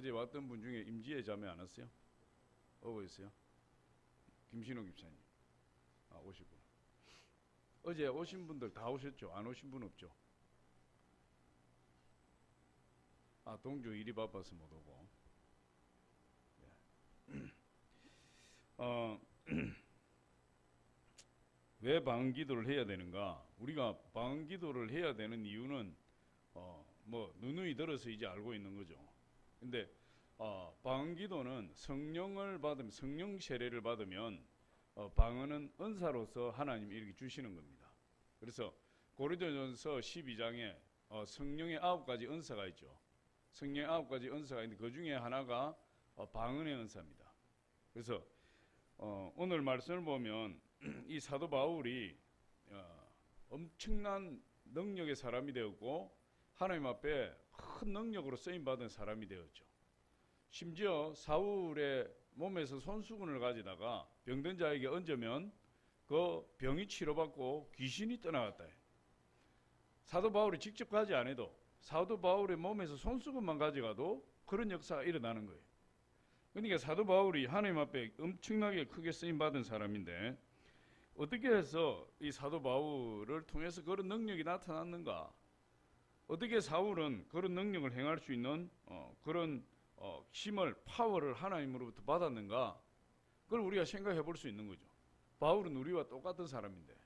어제 왔던 분 중에 임지혜 자매 안 왔어요? 어버였어요? 김신호 집사님. 아, 오시구나. 어제 오신 분들 다 오셨죠? 안 오신 분 없죠? 아, 동주 일이 바빠서 못 오고. 왜 방언 기도를 해야 되는가? 우리가 방언 기도를 해야 되는 이유는 뭐 누누이 들어서 이제 알고 있는 거죠. 근데 방언 기도는 성령을 받으면, 성령 세례를 받으면 방언은 은사로서 하나님이 이렇게 주시는 겁니다. 그래서 고린도전서 12장에 성령의 9가지 은사가 있죠. 성령의 9가지 은사가 있는데 그 중에 하나가 방언의 은사입니다. 그래서 오늘 말씀을 보면 이 사도 바울이 엄청난 능력의 사람이 되었고 하나님 앞에 큰 능력으로 쓰임받은 사람이 되었죠. 심지어 사울의 몸에서 손수건을 가지다가 병든 자에게 얹으면 그 병이 치료받고 귀신이 떠나갔다. 사도 바울이 직접 가지 않아도 사도 바울의 몸에서 손수건만 가져가도 그런 역사가 일어나는 거예요. 그러니까 사도 바울이 하나님 앞에 엄청나게 크게 쓰임받은 사람인데 어떻게 해서 이 사도 바울을 통해서 그런 능력이 나타났는가? 어떻게 사울은 그런 능력을 행할 수 있는 그런 힘을, 파워를 하나님으로부터 받았는가? 그걸 우리가 생각해 볼 수 있는 거죠. 바울은 우리와 똑같은 사람인데.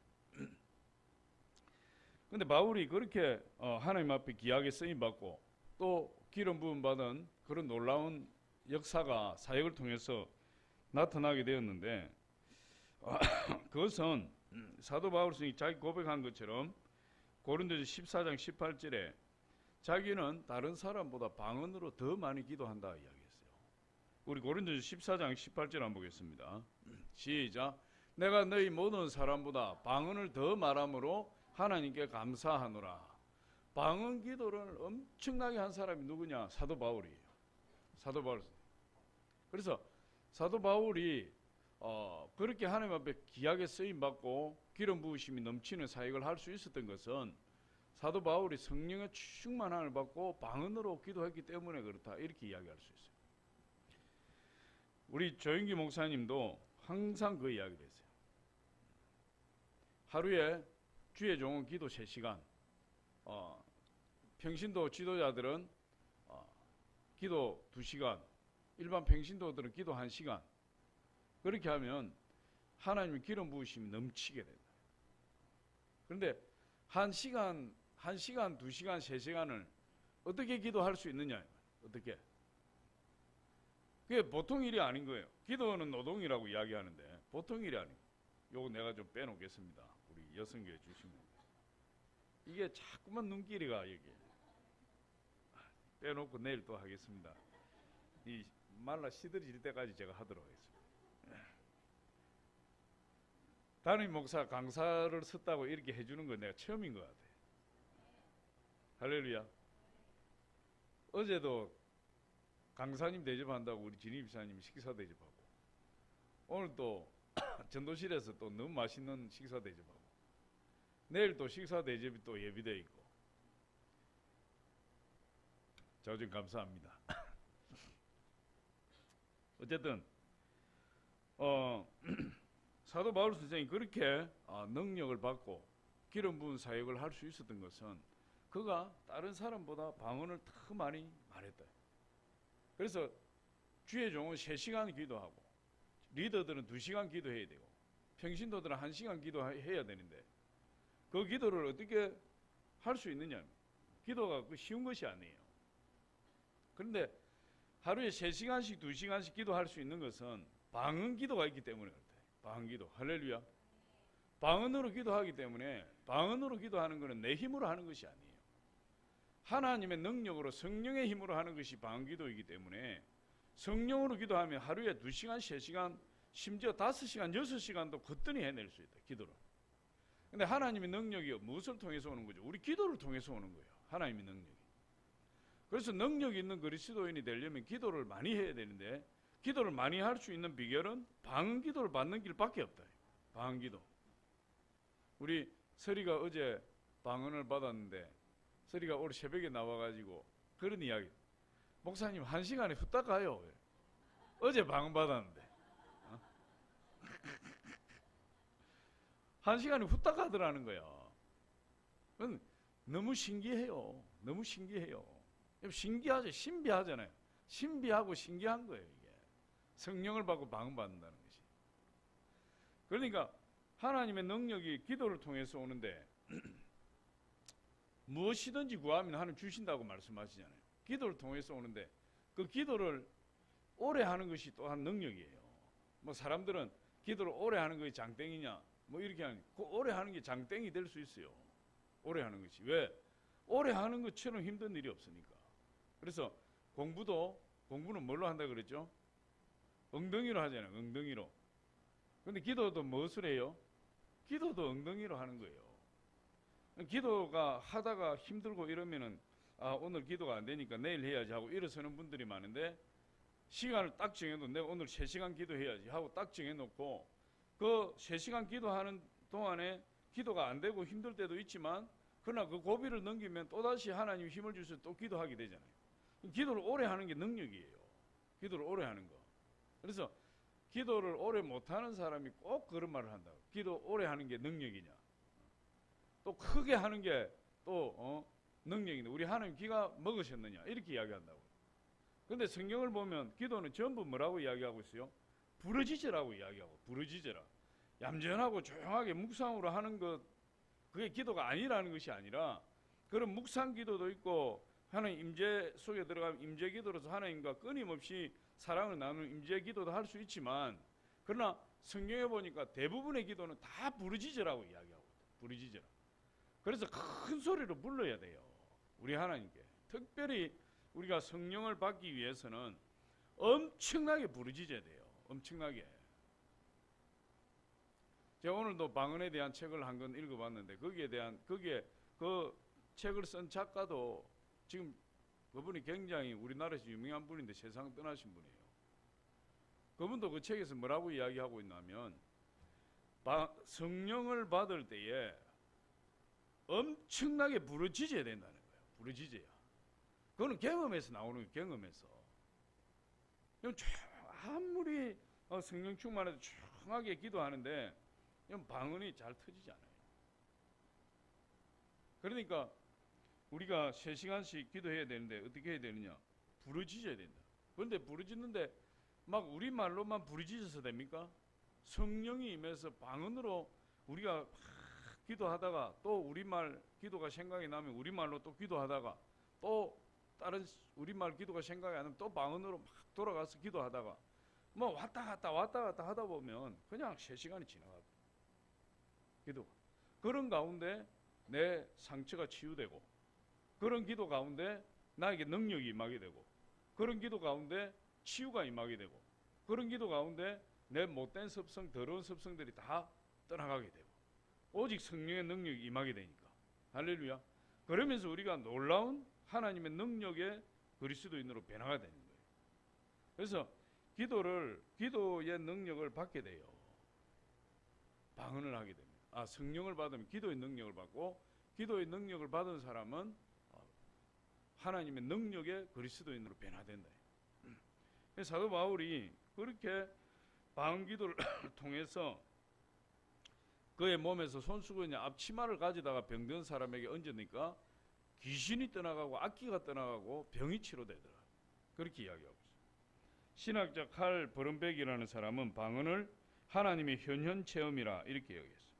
근데 바울이 그렇게 하나님 앞에 귀하게 쓰임받고 또 기름 부음 받은 그런 놀라운 역사가 사역을 통해서 나타나게 되었는데 그것은 사도 바울이 자기 고백한 것처럼 고린도서 14장 18절에 자기는 다른 사람보다 방언으로 더 많이 기도한다 이야기했어요. 우리 고린도서 14장 18절 한번 보겠습니다. 시작. 내가 너희 모든 사람보다 방언을 더 말함으로 하나님께 감사하노라. 방언 기도를 엄청나게 한 사람이 누구냐? 사도 바울이에요. 사도 바울. 그래서 사도 바울이 그렇게 하나님 앞에 귀하게 쓰임 받고 기름 부으심이 넘치는 사역을 할 수 있었던 것은 사도 바울이 성령의 충만함을 받고 방언으로 기도했기 때문에 그렇다 이렇게 이야기할 수 있어요. 우리 조영기 목사님도 항상 그 이야기를 했어요. 하루에 주의 종은 기도 3시간, 평신도 지도자들은 기도 2시간, 일반 평신도들은 기도 1시간. 그렇게 하면 하나님의 기름 부으심이 넘치게 된다. 그런데 1시간, 2시간, 3시간을 어떻게 기도할 수 있느냐? 어떻게? 그게 보통 일이 아닌 거예요. 기도는 노동이라고 이야기하는데 보통 일이 아니에요. 요거 내가 좀 빼놓겠습니다. 우리 여성교회 주시면. 이게 자꾸만 눈길이가 여기. 빼놓고 내일 또 하겠습니다. 이 말라 시들어질 때까지 제가 하도록 하겠습니다. 담임 목사 강사를 썼다고 이렇게 해주는 건 내가 처음인 것 같아요. 할렐루야. 어제도 강사님 대접한다고 우리 진희 집사님 식사 대접하고 오늘 또 전도실에서 또 너무 맛있는 식사 대접하고 내일 또 식사 대접이 또 예비되어 있고 자주 감사합니다. 어쨌든 사도 바울 선생이 그렇게 능력을 받고 기름 부은 사역을 할 수 있었던 것은 그가 다른 사람보다 방언을 더 많이 말했다. 그래서 주의 종은 3시간 기도하고 리더들은 2시간 기도해야 되고 평신도들은 1시간 기도해야 되는데 그 기도를 어떻게 할 수 있느냐. 기도가 쉬운 것이 아니에요. 그런데 하루에 3시간씩 2시간씩 기도할 수 있는 것은 방언 기도가 있기 때문에 그렇다. 방언 기도. 할렐루야. 방언으로 기도하기 때문에 방언으로 기도하는 것은 내 힘으로 하는 것이 아니에요. 하나님의 능력으로 성령의 힘으로 하는 것이 방언 기도이기 때문에 성령으로 기도하면 하루에 2시간, 3시간, 심지어 5시간, 6시간도 거뜬히 해낼 수 있다. 기도를. 근데 하나님의 능력이 무엇을 통해서 오는 거죠? 우리 기도를 통해서 오는 거예요. 하나님의 능력이. 그래서 능력 있는 그리스도인이 되려면 기도를 많이 해야 되는데 기도를 많이 할 수 있는 비결은 방언 기도를 받는 길밖에 없다. 방언 기도. 우리 서리가 어제 방언을 받았는데 서리가 오늘 새벽에 나와가지고 그런 이야기. 목사님 1시간에 후딱 가요. 어제 방언 받았는데 1시간에 후딱 가더라는 거야. 그건 너무 신기해요. 너무 신기해요. 신기하죠. 신비하잖아요. 신비하고 신기한 거예요. 이게 성령을 받고 방언 받는다는 것이. 그러니까 하나님의 능력이 기도를 통해서 오는데 무엇이든지 구하면 하나님 주신다고 말씀하시잖아요. 기도를 통해서 오는데 그 기도를 오래 하는 것이 또한 능력이에요. 뭐 사람들은 기도를 오래 하는 것이 장땡이냐 뭐 이렇게 하는, 그 오래 하는 게 장땡이 될 수 있어요. 오래 하는 것이. 왜? 오래 하는 것처럼 힘든 일이 없으니까. 그래서 공부는 뭘로 한다 그랬죠? 엉덩이로 하잖아요. 엉덩이로. 근데 기도도 무엇을 해요? 기도도 엉덩이로 하는 거예요. 기도가 하다가 힘들고 이러면은 오늘 기도가 안 되니까 내일 해야지 하고 일어서는 분들이 많은데, 시간을 딱 정해놓고 내가 오늘 3시간 기도해야지 하고 딱 정해놓고 그 3시간 기도하는 동안에 기도가 안 되고 힘들 때도 있지만, 그러나 그 고비를 넘기면 또다시 하나님 힘을 주셔서 또 기도하게 되잖아요. 기도를 오래 하는 게 능력이에요. 기도를 오래 하는 거. 그래서 기도를 오래 못하는 사람이 꼭 그런 말을 한다고. 기도 오래 하는 게 능력이냐, 또 크게 하는 게 또 능력이냐, 우리 하나님 기가 먹으셨느냐, 이렇게 이야기한다고. 근데 성경을 보면 기도는 전부 뭐라고 이야기하고 있어요? 부르짖으라고 이야기하고. 부르짖으라. 얌전하고 조용하게 묵상으로 하는 것, 그게 기도가 아니라는 것이 아니라, 그런 묵상 기도도 있고 하나님 임재 속에 들어가면 임재 기도로서 하나님과 끊임없이 사랑을 나누는 임재 기도도 할 수 있지만, 그러나 성경에 보니까 대부분의 기도는 다 부르짖으라고 이야기하고, 부르짖으라. 그래서 큰 소리로 불러야 돼요. 우리 하나님께. 특별히 우리가 성령을 받기 위해서는 엄청나게 부르짖어야 돼요. 엄청나게. 제가 오늘도 방언에 대한 책을 한 권 읽어봤는데, 거기에 그 책을 쓴 작가도 지금 그분이 굉장히 우리나라에서 유명한 분인데 세상 떠나신 분이에요. 그분도 그 책에서 뭐라고 이야기하고 있냐면, 성령을 받을 때에 엄청나게 부르짖어야 된다는 거예요. 부르짖어야. 그거는 경험에서 나오는 거예요. 경험에서. 아무리 성령 충만해도 조용하게 기도하는데 방언이 잘 터지지 않아요. 그러니까 우리가 3시간씩 기도해야 되는데 어떻게 해야 되느냐? 부르짖어야 된다. 그런데 부르짖는데 막 우리말로만 부르짖어서 됩니까? 성령이 임해서 방언으로 우리가 기도하다가 또 우리말 기도가 생각이 나면 우리말로 또 기도하다가 또 다른 우리말 기도가 생각이 안 나면 또 방언으로 막 돌아가서 기도하다가 뭐 왔다 갔다 하다 보면 그냥 3시간이 지나가요. 기도가. 그런 가운데 내 상처가 치유되고, 그런 기도 가운데 나에게 능력이 임하게 되고, 그런 기도 가운데 치유가 임하게 되고, 그런 기도 가운데 내 못된 습성, 더러운 습성들이 다 떠나가게 되고, 오직 성령의 능력이 임하게 되니까. 할렐루야. 그러면서 우리가 놀라운 하나님의 능력의 그리스도인으로 변화가 되는 거예요. 그래서 기도의 능력을 받게 돼요. 방언을 하게 됩니다. 성령을 받으면 기도의 능력을 받고, 기도의 능력을 받은 사람은 하나님의 능력의 그리스도인으로 변화된다. 사도 바울이 그렇게 방언 기도를 통해서 그의 몸에서 손수건이나 앞치마를 가지다가 병든 사람에게 얹으니까 귀신이 떠나가고 악기가 떠나가고 병이 치료되더라. 그렇게 이야기하고 있어요. 신학자 칼 버른백이라는 사람은 방언을 하나님의 현현 체험이라 이렇게 이야기했어요.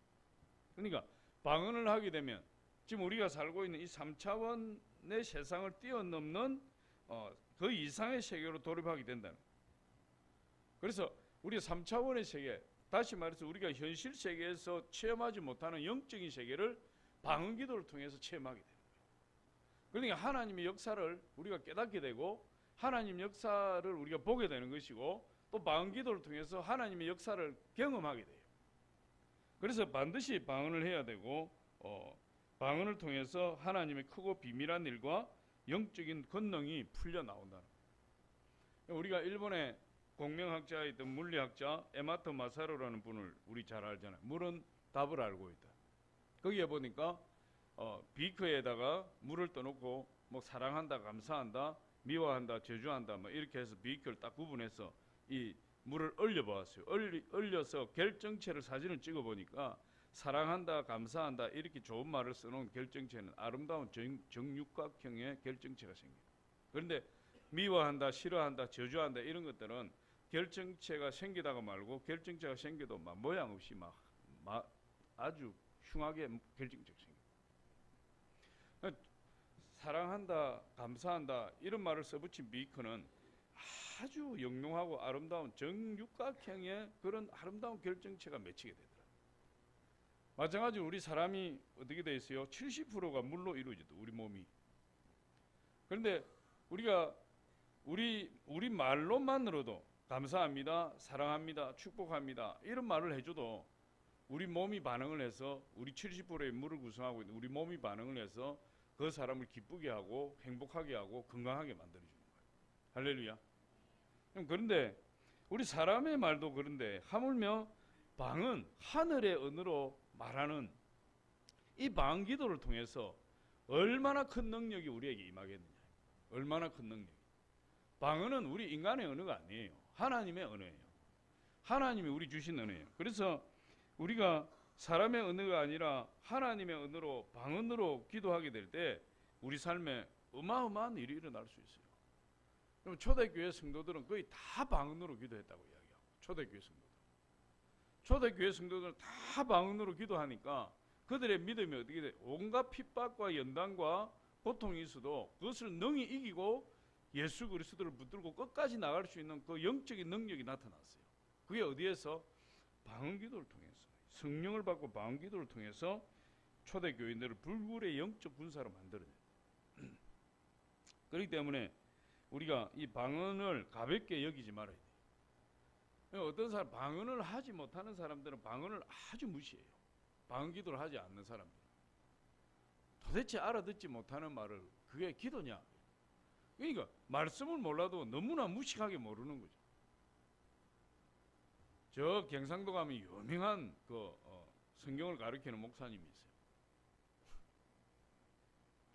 그러니까 방언을 하게 되면 지금 우리가 살고 있는 이 3차원의 세상을 뛰어넘는 그 이상의 세계로 돌입하게 된다는 거예요. 그래서 우리가 3차원의 세계, 다시 말해서 우리가 현실 세계에서 체험하지 못하는 영적인 세계를 방언 기도를 통해서 체험하게 되는 거예요. 그러니까 하나님의 역사를 우리가 깨닫게 되고, 하나님 역사를 우리가 보게 되는 것이고, 또 방언 기도를 통해서 하나님의 역사를 경험하게 돼요. 그래서 반드시 방언을 해야 되고, 방언을 통해서 하나님의 크고 비밀한 일과 영적인 권능이 풀려 나온다는 거예요. 우리가 일본의 공명학자이던 물리학자 에마토 마사루라는 분을 우리 잘 알잖아요. 물은 답을 알고 있다. 거기에 보니까 비커에다가 물을 떠놓고 뭐 사랑한다, 감사한다, 미워한다, 저주한다, 뭐 이렇게 해서 비교를 딱 구분해서 이 물을 얼려보았어요. 얼려서 결정체를 사진을 찍어보니까 사랑한다, 감사한다 이렇게 좋은 말을 써놓은 결정체는 아름다운 정육각형의 결정체가 생겨요. 그런데 미워한다, 싫어한다, 저주한다 이런 것들은 결정체가 생기다가 말고 결정체가 생겨도 막 모양 없이 막 아주 흉하게 결정체가 생겨요. 사랑한다, 감사한다 이런 말을 써붙인 비커는 아주 영롱하고 아름다운 정육각형의 그런 아름다운 결정체가 맺히게 되더라고요. 마찬가지로 우리 사람이 어떻게 되어 있어요? 70%가 물로 이루어지죠. 우리 몸이. 그런데 우리가 우리 말로만으로도 감사합니다, 사랑합니다, 축복합니다 이런 말을 해줘도 우리 몸이 반응을 해서 우리 70%의 물을 구성하고 있는 우리 몸이 반응을 해서 그 사람을 기쁘게 하고 행복하게 하고 건강하게 만들어주는 거예요. 할렐루야. 그런데 우리 사람의 말도 그런데 하물며 방은 하늘의 언어로 말하는 이 방 기도를 통해서 얼마나 큰 능력이 우리에게 임하겠느냐. 얼마나 큰 능력이. 방언은 우리 인간의 언어가 아니에요. 하나님의 언어예요. 하나님이 우리 주신 언어예요. 그래서 우리가 사람의 언어가 아니라 하나님의 언어로 방언으로 기도하게 될 때 우리 삶에 어마어마한 일이 일어날 수 있어요. 그럼 초대교회 성도들은 거의 다 방언으로 기도했다고 이야기하고, 초대교회 성도들은 다 방언으로 기도하니까 그들의 믿음이 어떻게 돼? 온갖 핍박과 연단과 고통이 있어도 그것을 능히 이기고 예수 그리스도를 붙들고 끝까지 나갈 수 있는 그 영적인 능력이 나타났어요. 그게 어디에서? 방언 기도를 통해서. 성령을 받고 방언 기도를 통해서 초대교인들을 불굴의 영적 군사로 만들어내요. 그렇기 때문에 우리가 이 방언을 가볍게 여기지 말아야 돼요. 어떤 사람, 방언을 하지 못하는 사람들은 방언을 아주 무시해요. 방언 기도를 하지 않는 사람들. 도대체 알아듣지 못하는 말을 그게 기도냐? 그러니까 말씀을 몰라도 너무나 무식하게 모르는 거죠. 저 경상도 가면 유명한 성경을 가르치는 목사님이 있어요.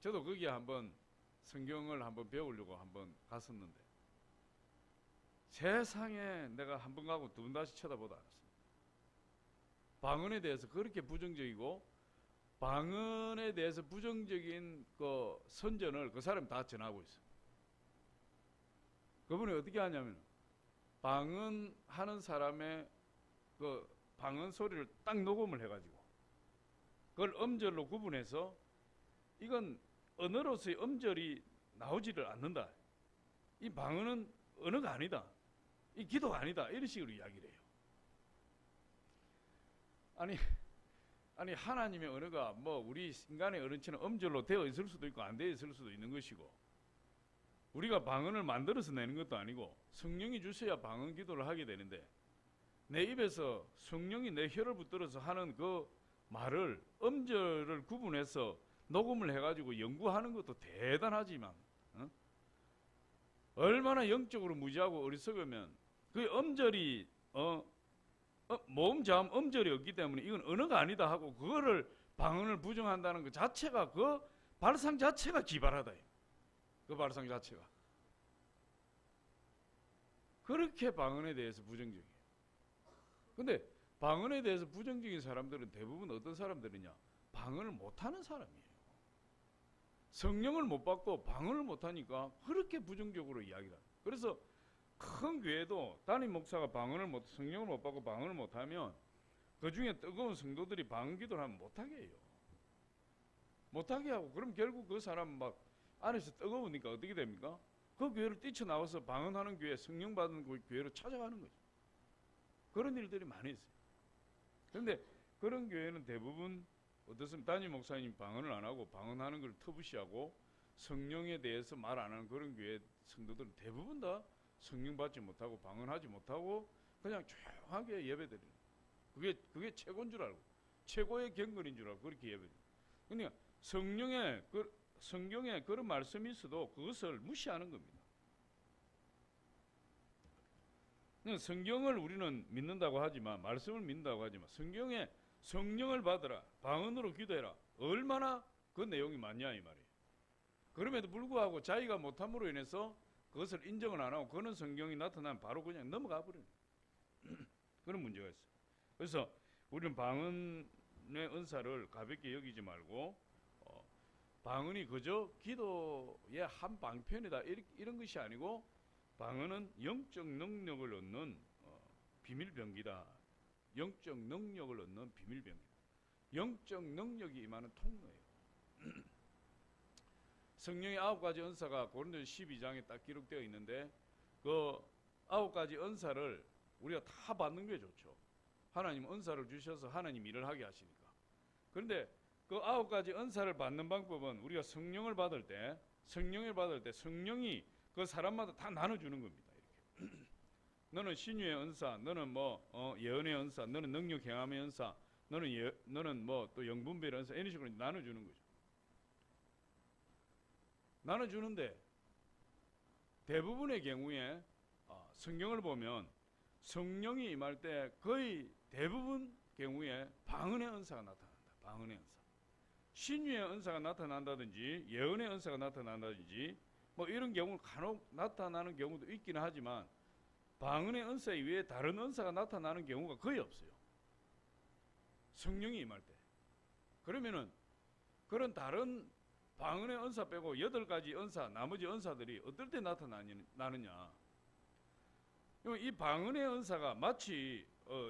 저도 거기에 한번 성경을 한번 배우려고 한번 갔었는데 세상에 내가 한 번 가고 두 번 다시 쳐다보다 않았습니다. 방언에 대해서 그렇게 부정적이고 방언에 대해서 부정적인 그 선전을 그 사람이 다 전하고 있어요. 그분이 어떻게 하냐면 방언하는 사람의 그 방언 소리를 딱 녹음을 해가지고 그걸 음절로 구분해서 이건 언어로서의 음절이 나오지를 않는다. 이 방언은 언어가 아니다. 이 기도가 아니다. 이런 식으로 이야기를 해요. 아니 하나님의 언어가 뭐 우리 인간의 언어처럼 음절로 되어 있을 수도 있고 안 되어 있을 수도 있는 것이고 우리가 방언을 만들어서 내는 것도 아니고 성령이 주셔야 방언 기도를 하게 되는데 내 입에서 성령이 내 혀를 붙들어서 하는 그 말을 음절을 구분해서 녹음을 해가지고 연구하는 것도 대단하지만 얼마나 영적으로 무지하고 어리석으면 그 음절이 모음 자음 음절이 없기 때문에 이건 언어가 아니다 하고 그거를 방언을 부정한다는 것 자체가 그 발상 자체가 기발하다. 그 발상 자체가 그렇게 방언에 대해서 부정적이에요. 근데 방언에 대해서 부정적인 사람들은 대부분 어떤 사람들이냐? 방언을 못하는 사람이에요. 성령을 못 받고 방언을 못하니까 그렇게 부정적으로 이야기를 합니다. 그래서 큰 교회도 담임 목사가 성령을 못 받고 방언을 못하면 그 중에 뜨거운 성도들이 방언 기도를 하면 못하게 해요. 못하게 하고 그럼 결국 그 사람 막 안에서 뜨거우니까 어떻게 됩니까? 그 교회를 뛰쳐나와서 방언하는 교회, 성령 받은 그 교회로 찾아가는 거죠. 그런 일들이 많이 있어요. 그런데 그런 교회는 대부분 어떻습니까? 담임 목사님 방언을 안 하고 방언하는 걸 터부시하고 성령에 대해서 말 안 하는 그런 교회 성도들은 대부분 다 성령 받지 못하고 방언하지 못하고 그냥 조용하게 예배드리는 그게 최고인 줄 알고 최고의 경건인 줄 알고 그렇게 예배드려요. 그러니까 성경에 그런 말씀이 있어도 그것을 무시하는 겁니다. 성경을 우리는 믿는다고 하지만 말씀을 믿는다고 하지만 성경에 성령을 받으라 방언으로 기도해라 얼마나 그 내용이 많냐 이 말이에요. 그럼에도 불구하고 자기가 못함으로 인해서 그것을 인정을 안 하고 그런 성경이 나타나면 바로 그냥 넘어가 버려요. 그런 문제가 있어요. 그래서 우리는 방언의 은사를 가볍게 여기지 말고 방언이 그저 기도의 한 방편이다 이런 것이 아니고 방언은 영적 능력을 얻는 비밀병기다. 영적 능력을 얻는 비밀병기다. 영적 능력이 임하는 통로예요. 성령의 9가지 은사가 고린도서 12장에 딱 기록되어 있는데 그 9가지 은사를 우리가 다 받는 게 좋죠. 하나님 은사를 주셔서 하나님 일을 하게 하시니까. 그런데 그 9가지 은사를 받는 방법은 우리가 성령을 받을 때 성령이 그 사람마다 다 나눠주는 겁니다. 이렇게. 너는 신유의 은사, 너는 예언의 은사, 너는 능력 행함의 은사, 너는 또 영분별의 은사 이런 식으로 나눠주는 거죠. 나눠주는데 대부분의 경우에 성경을 보면 성령이 임할 때 거의 대부분 경우에 방언의 은사가 나타난다. 방언의 은사. 신유의 은사가 나타난다든지 예언의 은사가 나타난다든지 이런 경우는 간혹 나타나는 경우도 있기는 하지만 방언의 은사 이외에 다른 은사가 나타나는 경우가 거의 없어요. 성령이 임할 때. 그러면은 그런 다른 방언의 은사 빼고 8가지 은사, 나머지 은사들이 어떨 때 나타나느냐. 이 방언의 은사가 마치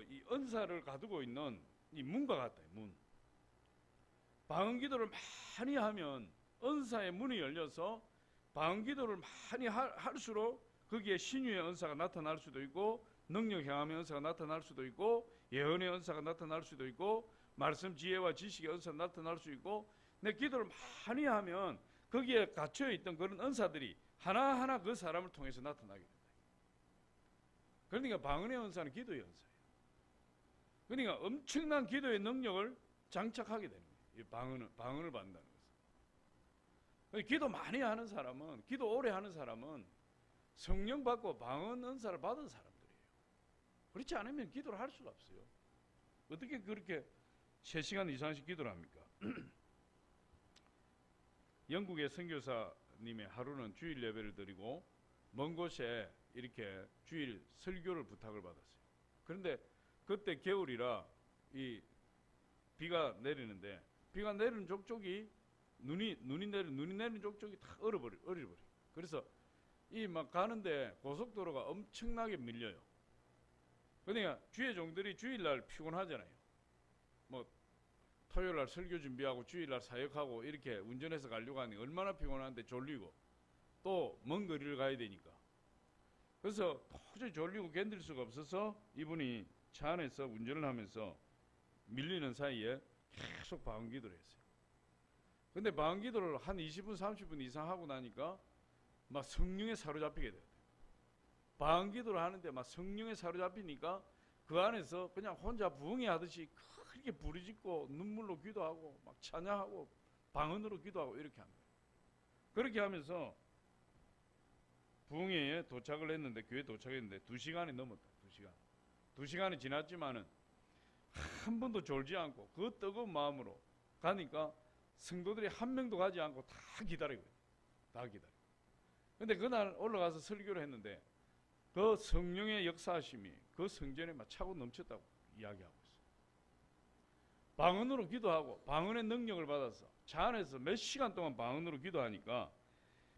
이 은사를 가지고 있는 이 문과 같다. 문. 방언 기도를 많이 하면 은사의 문이 열려서 방언 기도를 많이 할수록 거기에 신유의 은사가 나타날 수도 있고 능력 행함의 은사가 나타날 수도 있고 예언의 은사가 나타날 수도 있고 말씀 지혜와 지식의 은사가 나타날 수 있고 내 기도를 많이 하면 거기에 갇혀있던 그런 은사들이 하나하나 그 사람을 통해서 나타나게 된다. 그러니까 방언의 은사는 기도의 은사예요. 그러니까 엄청난 기도의 능력을 장착하게 되는 거예요. 이 방언을 받는다는 것은. 기도 많이 하는 사람은, 기도 오래 하는 사람은 성령 받고 방언 은사를 받은 사람들이에요. 그렇지 않으면 기도를 할 수가 없어요. 어떻게 그렇게 3시간 이상씩 기도를 합니까? 영국의 선교사님의 하루는 주일 예배를 드리고 먼 곳에 이렇게 주일 설교를 부탁을 받았어요. 그런데 그때 겨울이라 이 비가 내리는데 비가 내리는 족족이 눈이 내리는 족족이 다 얼어버려. 그래서 이 막 가는데 고속도로가 엄청나게 밀려요. 그러니까 주의 종들이 주일날 피곤하잖아요. 토요일날 설교 준비하고 주일날 사역하고 이렇게 운전해서 가려고 하니 얼마나 피곤한데 졸리고 또 먼 거리를 가야 되니까. 그래서 도저히 졸리고 견딜 수가 없어서 이분이 차 안에서 운전을 하면서 밀리는 사이에 계속 방언 기도를 했어요. 근데 방언 기도를 한 20분 30분 이상 하고 나니까 막 성령에 사로잡히게 돼요. 방언 기도를 하는데 막 성령에 사로잡히니까 그 안에서 그냥 혼자 부흥회 하듯이 그렇게 부르짖고 눈물로 기도하고 막 찬양하고 방언으로 기도하고 이렇게 한 거예요. 그렇게 하면서 부흥회에 도착을 했는데 교회에 도착했는데 2시간이 넘었다. 2시간이 지났지만은 한 번도 졸지 않고 그 뜨거운 마음으로 가니까 성도들이 한 명도 가지 않고 다 기다리고 있어요. 다 기다리고. 근데 그날 올라가서 설교를 했는데 그 성령의 역사하심이 그 성전에 막 차고 넘쳤다고 이야기하고 있어요. 방언으로 기도하고 방언의 능력을 받아서 차 안에서 몇 시간 동안 방언으로 기도하니까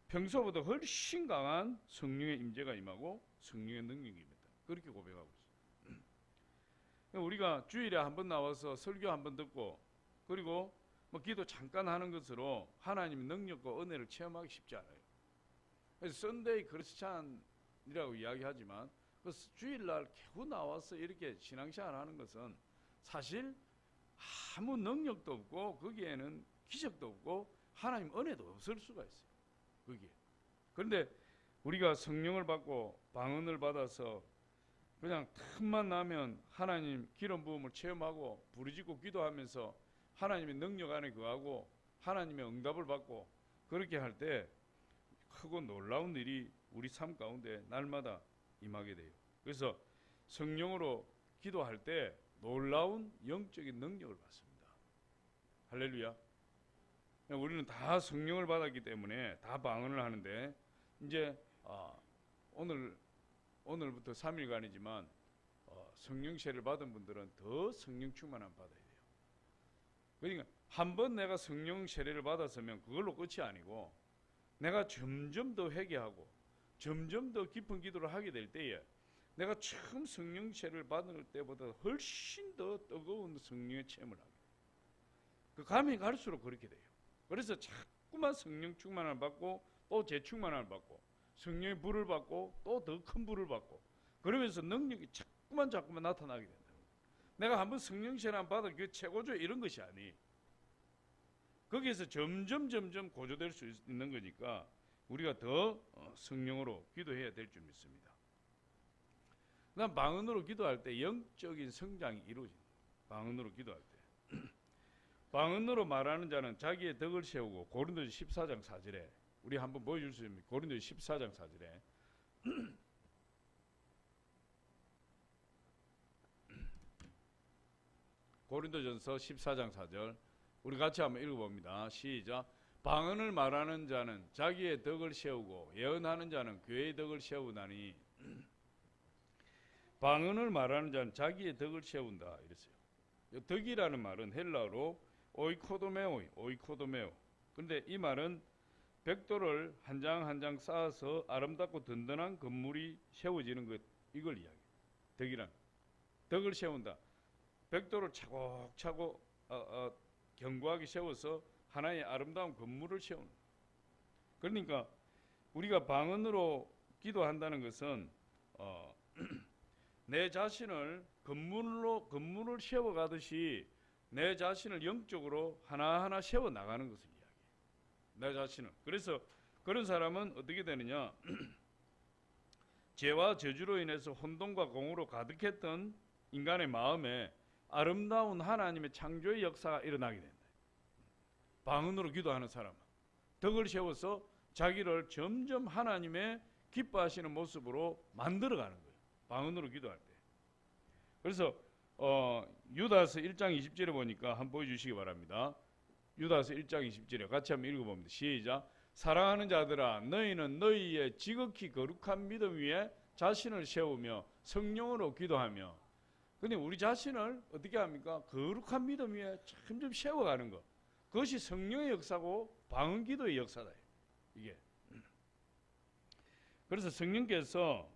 평소보다 훨씬 강한 성령의 임재가 임하고 성령의 능력이 임했다. 그렇게 고백하고 있어요. 우리가 주일에 한번 나와서 설교 한번 듣고 그리고 기도 잠깐 하는 것으로 하나님의 능력과 은혜를 체험하기 쉽지 않아요. 그래서 썬데이 크리스찬이라고 이야기하지만 그 주일날 겨우 나와서 이렇게 신앙생활 하는 것은 사실 아무 능력도 없고 거기에는 기적도 없고 하나님 은혜도 없을 수가 있어요. 거기에. 그런데 우리가 성령을 받고 방언을 받아서 그냥 틈만 나면 하나님 기름 부음을 체험하고 부르짖고 기도하면서 하나님의 능력 안에 거하고 하나님의 응답을 받고 그렇게 할 때 크고 놀라운 일이 우리 삶 가운데 날마다 임하게 돼요. 그래서 성령으로 기도할 때 놀라운 영적인 능력을 받습니다. 할렐루야. 우리는 다 성령을 받았기 때문에 다 방언을 하는데 이제 오늘부터 3일간이지만 성령 세례를 받은 분들은 더 성령 충만함 받아야 돼요. 그러니까 한 번 내가 성령 세례를 받았으면 그걸로 끝이 아니고 내가 점점 더 회개하고 점점 더 깊은 기도를 하게 될 때에 내가 처음 성령 세례를 받을 때보다 훨씬 더 뜨거운 성령의 체험을 하게 돼요. 그 감이 갈수록 그렇게 돼요. 그래서 자꾸만 성령 충만함을 받고 또 재충만함을 받고 성령의 불을 받고 또 더 큰 불을 받고 그러면서 능력이 자꾸만 나타나게 된다. 내가 한번 성령 세례를 받은 그 최고조 이런 것이 아니. 거기에서 점점 고조될 수 있는 거니까 우리가 더 성령으로 기도해야 될 줄 믿습니다. 그다음 방언으로 기도할 때 영적인 성장이 이루어진다. 방언으로 기도할 때 방언으로 말하는 자는 자기의 덕을 세우고 고린도서 14장 4절에 우리 한번 보여줄 수 있습니다. 고린도서 14장 4절에 고린도전서 14장 4절 우리 같이 한번 읽어봅니다. 시작. 방언을 말하는 자는 자기의 덕을 세우고 예언하는 자는 교회의 덕을 세우나니 방언을 말하는 자는 자기의 덕을 세운다 이랬어요. 덕이라는 말은 헬라어로 오이코도메오. 그런데 이 말은 벽돌을 한 장 한 장 쌓아서 아름답고 든든한 건물이 세워지는 것 이걸 이야기해요. 덕을 세운다. 벽돌을 차곡차곡 견고하게 세워서 하나의 아름다운 건물을 세우는. 그러니까 우리가 방언으로 기도한다는 것은 내 자신을 건물을 세워가듯이 내 자신을 영적으로 하나하나 세워 나가는 것을 이야기해요. 내 자신을. 그래서 그런 사람은 어떻게 되느냐? 죄와 저주로 인해서 혼돈과 공허로 가득했던 인간의 마음에 아름다운 하나님의 창조의 역사가 일어나게 된다. 방언으로 기도하는 사람은 덕을 세워서 자기를 점점 하나님의 기뻐하시는 모습으로 만들어가는 거예요. 방언으로 기도할 때. 그래서 유다서 1장 20절에 보니까 한번 보여주시기 바랍니다. 유다서 1장 20절에 같이 한번 읽어봅니다. 시작. 사랑하는 자들아 너희는 너희의 지극히 거룩한 믿음 위에 자신을 세우며 성령으로 기도하며. 근데 우리 자신을 어떻게 합니까? 거룩한 믿음 위에 점점 세워가는 것. 그것이 성령의 역사고 방언 기도의 역사다. 이게. 그래서 성령께서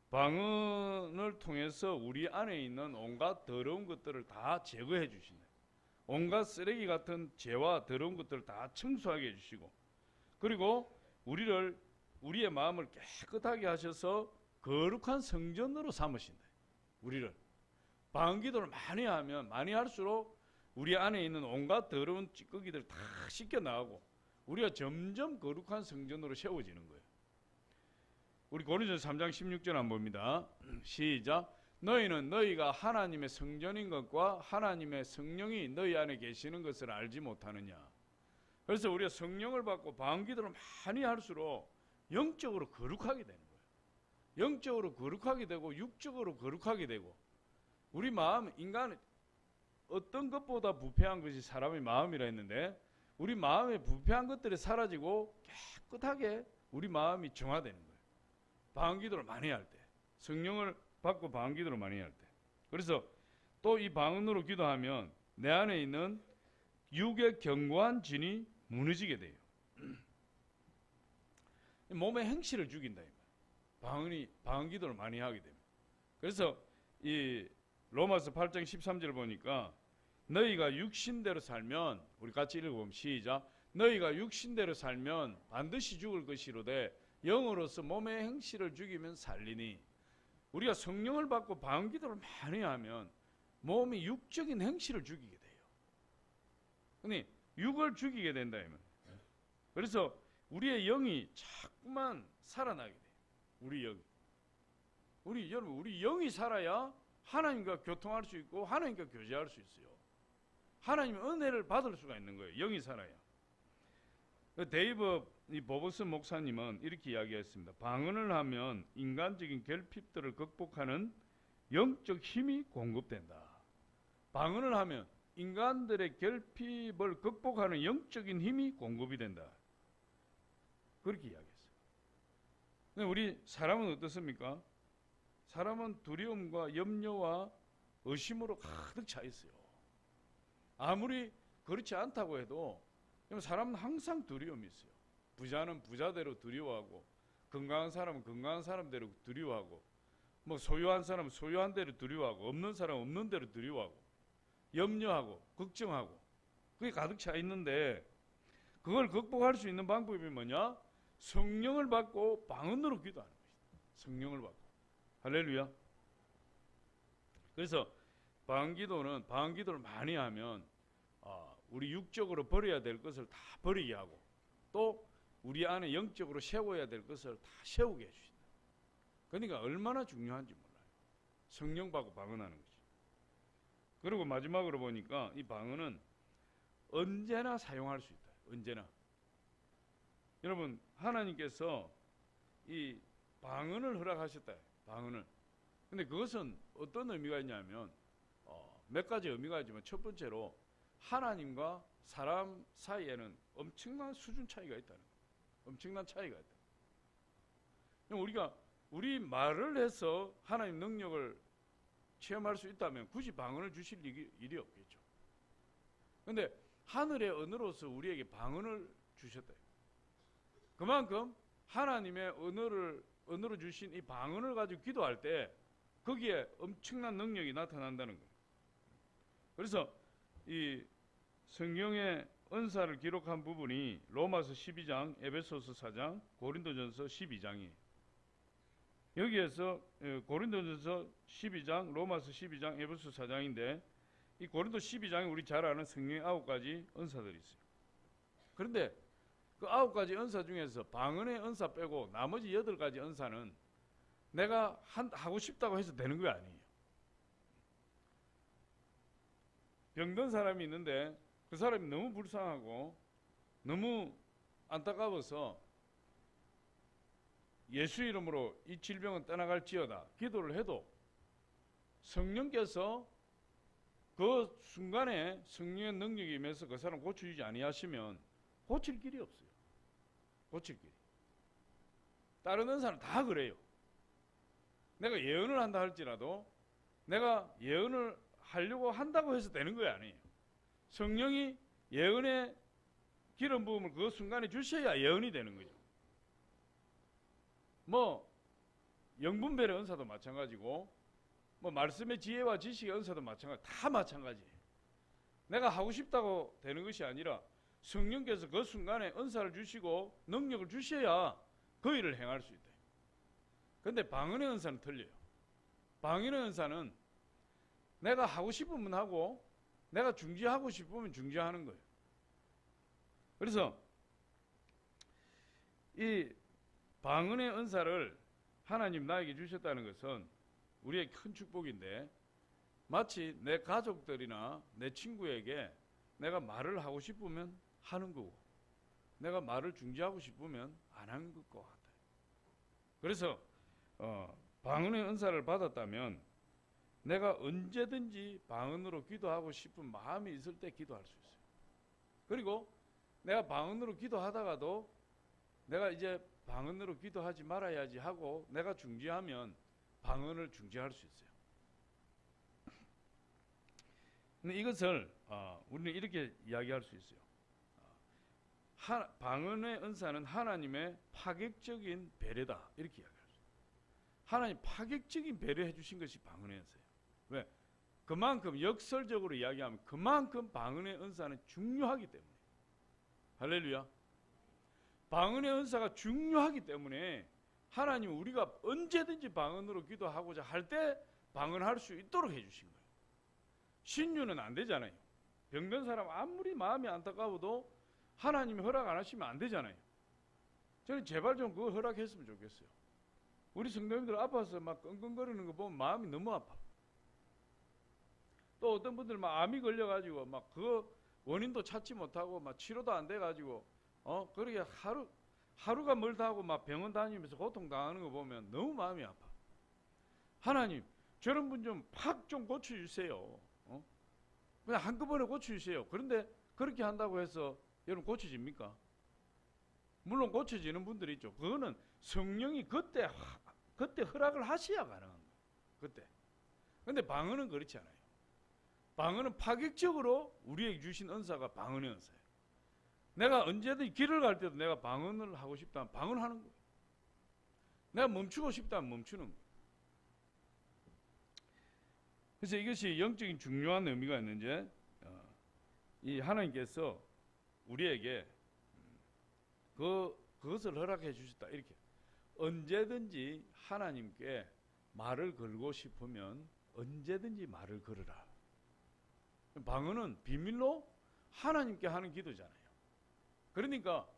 방언을 통해서 우리 안에 있는 온갖 더러운 것들을 다 제거해 주신다. 온갖 쓰레기 같은 죄와 더러운 것들을 다 청소하게 해주시고 그리고 우리의 마음을 깨끗하게 하셔서 거룩한 성전으로 삼으신다. 우리를 방언 기도를 많이 할수록 우리 안에 있는 온갖 더러운 찌꺼기들 다 씻겨 나가고 우리가 점점 거룩한 성전으로 세워지는 거예요. 우리 고린도서 3장 16절 한번 봅니다. 시작. 너희는 너희가 하나님의 성전인 것과 하나님의 성령이 너희 안에 계시는 것을 알지 못하느냐. 그래서 우리가 성령을 받고 방언 기도를 많이 할수록 영적으로 거룩하게 되는 거예요. 영적으로 거룩하게 되고 육적으로 거룩하게 되고 우리 마음, 인간은 어떤 것보다 부패한 것이 사람의 마음이라 했는데 우리 마음에 부패한 것들이 사라지고 깨끗하게 우리 마음이 정화되는 거예요. 방언 기도를 많이 할 때, 성령을 받고 방언 기도를 많이 할 때. 그래서 또 이 방언으로 기도하면 내 안에 있는 육의 견고한 진이 무너지게 돼요. 몸의 행실을 죽인다. 방언 기도를 많이 하게 됩니다. 그래서 이 로마서 8장 13절 보니까 너희가 육신대로 살면 우리 같이 읽어보면 시작. 너희가 육신대로 살면 반드시 죽을 것이로되 영으로서 몸의 행실을 죽이면 살리니. 우리가 성령을 받고 방언 기도를 많이 하면 몸이 육적인 행실을 죽이게 돼요. 근데 육을 죽이게 된다. 그래서 우리의 영이 자꾸만 살아나게 돼요. 우리 영이. 우리 영이 살아야 하나님과 교통할 수 있고 하나님과 교제할 수 있어요. 하나님의 은혜를 받을 수가 있는 거예요. 영이 살아야. 데이브 보버슨 목사님은 이렇게 이야기했습니다. 방언을 하면 인간적인 결핍들을 극복하는 영적 힘이 공급된다. 방언을 하면 인간들의 결핍을 극복하는 영적인 힘이 공급이 된다. 그렇게 이야기했어요. 근데 우리 사람은 어떻습니까? 사람은 두려움과 염려와 의심으로 가득 차 있어요. 아무리 그렇지 않다고 해도 사람은 항상 두려움이 있어요. 부자는 부자대로 두려워하고, 건강한 사람은 건강한 사람대로 두려워하고, 뭐 소유한 사람은 소유한 대로 두려워하고, 없는 사람은 없는 대로 두려워하고, 염려하고 걱정하고, 그게 가득 차 있는데, 그걸 극복할 수 있는 방법이 뭐냐? 성령을 받고 방언으로 기도하는 것이다. 성령을 받고. 할렐루야. 그래서 방언기도를 많이 하면 우리 육적으로 버려야 될 것을 다 버리게 하고, 또 우리 안에 영적으로 세워야 될 것을 다 세우게 해주신다. 그러니까 얼마나 중요한지 몰라요. 성령 받고 방언하는 것이. 그리고 마지막으로 보니까 이 방언은 언제나 사용할 수 있다. 언제나. 여러분, 하나님께서 이 방언을 허락하셨다. 방언을. 근데 그것은 어떤 의미가 있냐면 몇 가지 의미가 있지만, 첫 번째로 하나님과 사람 사이에는 엄청난 수준 차이가 있다는 거예요. 엄청난 차이가 있다. 우리가 우리 말을 해서 하나님 능력을 체험할 수 있다면 굳이 방언을 주실 일이 없겠죠. 그런데 하늘의 언어로서 우리에게 방언을 주셨다. 그만큼 하나님의 언어로 주신 이 방언을 가지고 기도할 때 거기에 엄청난 능력이 나타난다는 거예요. 그래서 이 성경의 은사를 기록한 부분이 로마서 12장, 에베소서 4장, 고린도전서 12장이에요. 여기에서 고린도전서 12장, 로마서 12장, 에베소 4장인데, 이 고린도 12장에 우리 잘 아는 성령의 9가지 은사들이 있어요. 그런데 그 9가지 은사 중에서 방언의 은사 빼고 나머지 8가지 은사는 내가 하고 싶다고 해서 되는 거 아니에요. 병든 사람이 있는데 그 사람이 너무 불쌍하고 너무 안타까워서 예수 이름으로 이 질병은 떠나갈지어다 기도를 해도 성령께서 그 순간에 성령의 능력이 임해서 그 사람 고쳐주지 아니하시면 고칠 길이 없어요. 고칠 길이. 다른 은사는 다 그래요. 내가 예언을 한다 할지라도 내가 예언을 하려고 한다고 해서 되는 거 아니에요. 성령이 예언의 기름 부음을 그 순간에 주셔야 예언이 되는 거죠. 뭐 영분별의 은사도 마찬가지고, 뭐 말씀의 지혜와 지식의 은사도 마찬가지, 다 마찬가지예요. 내가 하고 싶다고 되는 것이 아니라 성령께서 그 순간에 은사를 주시고 능력을 주셔야 그 일을 행할 수 있다. 그런데 방언의 은사는 틀려요. 방언의 은사는 내가 하고 싶으면 하고 내가 중지하고 싶으면 중지하는 거예요. 그래서 이 방언의 은사를 하나님 나에게 주셨다는 것은 우리의 큰 축복인데, 마치 내 가족들이나 내 친구에게 내가 말을 하고 싶으면 하는 거고 내가 말을 중지하고 싶으면 안 하는 것과 같아요. 그래서 방언의 은사를 받았다면 내가 언제든지 방언으로 기도하고 싶은 마음이 있을 때 기도할 수 있어요. 그리고 내가 방언으로 기도하다가도 내가 이제 방언으로 기도하지 말아야지 하고 내가 중지하면 방언을 중지할 수 있어요. 근데 이것을 우리는 이렇게 이야기할 수 있어요. 방언의 은사는 하나님의 파격적인 배려다, 이렇게 이야기할 수 있어요. 하나님 파격적인 배려해 주신 것이 방언의 은사예요. 왜? 그만큼 역설적으로 이야기하면 그만큼 방언의 은사는 중요하기 때문에. 할렐루야. 방언의 은사가 중요하기 때문에 하나님은 우리가 언제든지 방언으로 기도하고자 할 때 방언할 수 있도록 해주신 거예요. 신유는 안 되잖아요. 병든 사람 아무리 마음이 안타까워도 하나님이 허락 안 하시면 안 되잖아요. 저는 제발 좀 그거 허락했으면 좋겠어요. 우리 성도님들 아파서 막 끙끙거리는 거 보면 마음이 너무 아파. 또 어떤 분들 막 암이 걸려가지고 막 그 원인도 찾지 못하고 막 치료도 안 돼가지고 그렇게 하루가 멀다 하고 막 병원 다니면서 고통당하는 거 보면 너무 마음이 아파. 하나님 저런 분 좀 팍 좀 고쳐주세요. 그냥 한꺼번에 고쳐주세요. 그런데 그렇게 한다고 해서 여러분 고쳐집니까? 물론 고쳐지는 분들이 있죠. 그거는 성령이 그때 허락을 하셔야 가능한 거예요. 그때. 근데 방언은 그렇지 않아요. 방언은 파격적으로 우리에게 주신 은사가 방언의 은사예요. 내가 언제든지 길을 갈 때도 내가 방언을 하고 싶다면 방언하는 거예요. 내가 멈추고 싶다면 멈추는 거예요. 그래서 이것이 영적인 중요한 의미가 있는지 이 하나님께서 우리에게 그것을 허락해 주셨다. 이렇게 언제든지 하나님께 말을 걸고 싶으면 언제든지 말을 걸으라. 방언은 비밀로 하나님께 하는 기도잖아요. 그러니까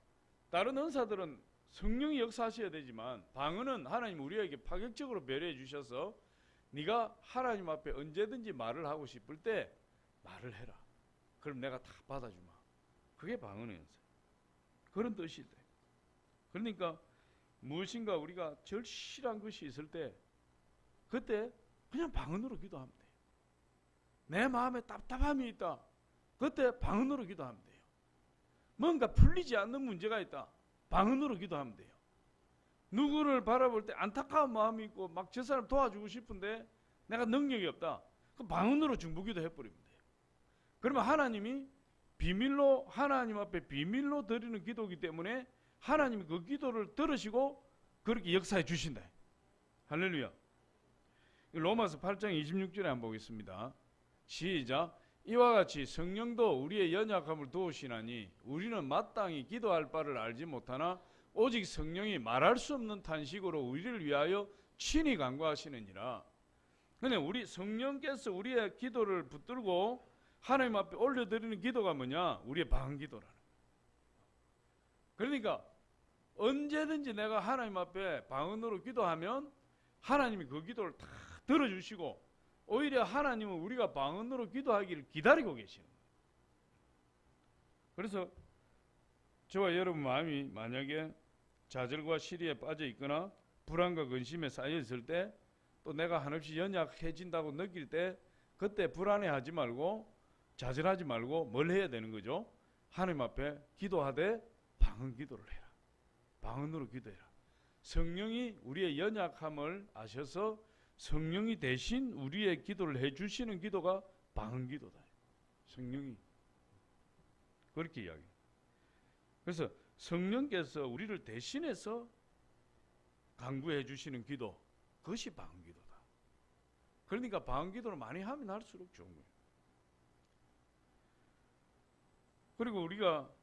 다른 은사들은 성령이 역사하셔야 되지만 방언은 하나님 우리에게 파격적으로 배려해 주셔서 네가 하나님 앞에 언제든지 말을 하고 싶을 때 말을 해라. 그럼 내가 다 받아주마. 그게 방언의 은사. 그런 뜻이 돼. 그러니까 무엇인가 우리가 절실한 것이 있을 때 그때 그냥 방언으로 기도하면 돼요. 내 마음에 답답함이 있다. 그때 방언으로 기도하면 돼요. 뭔가 풀리지 않는 문제가 있다. 방언으로 기도하면 돼요. 누구를 바라볼 때 안타까운 마음이 있고 막 저 사람 도와주고 싶은데 내가 능력이 없다. 그럼 방언으로 중보기도 해버리면 돼요. 그러면 하나님이 비밀로 하나님 앞에 비밀로 드리는 기도이기 때문에 하나님이 그 기도를 들으시고 그렇게 역사해 주신다. 할렐루야. 로마서 8장 26절에 한번 보겠습니다. 시작. 이와 같이 성령도 우리의 연약함을 도우시나니 우리는 마땅히 기도할 바를 알지 못하나 오직 성령이 말할 수 없는 탄식으로 우리를 위하여 친히 간구하시느니라. 근데 우리 성령께서 우리의 기도를 붙들고 하나님 앞에 올려드리는 기도가 뭐냐? 우리의 방언 기도라는 거예요. 그러니까 언제든지 내가 하나님 앞에 방언으로 기도하면 하나님이 그 기도를 다 들어주시고 오히려 하나님은 우리가 방언으로 기도하기를 기다리고 계시는 거예요. 그래서 저와 여러분 마음이 만약에 좌절과 시리에 빠져 있거나 불안과 근심에 쌓여 있을 때 또 내가 한없이 연약해진다고 느낄 때 그때 불안해하지 말고 좌절하지 말고 뭘 해야 되는 거죠? 하나님 앞에 기도하되 방언 기도를 해라. 방언으로 기도해라. 성령이 우리의 연약함을 아셔서 성령이 대신 우리의 기도를 해주시는 기도가 방언 기도다. 성령이 그렇게 이야기해요. 그래서 성령께서 우리를 대신해서 간구해 주시는 기도, 그것이 방언 기도다. 그러니까 방언 기도를 많이 하면 할수록 좋은 거예요. 그리고 우리가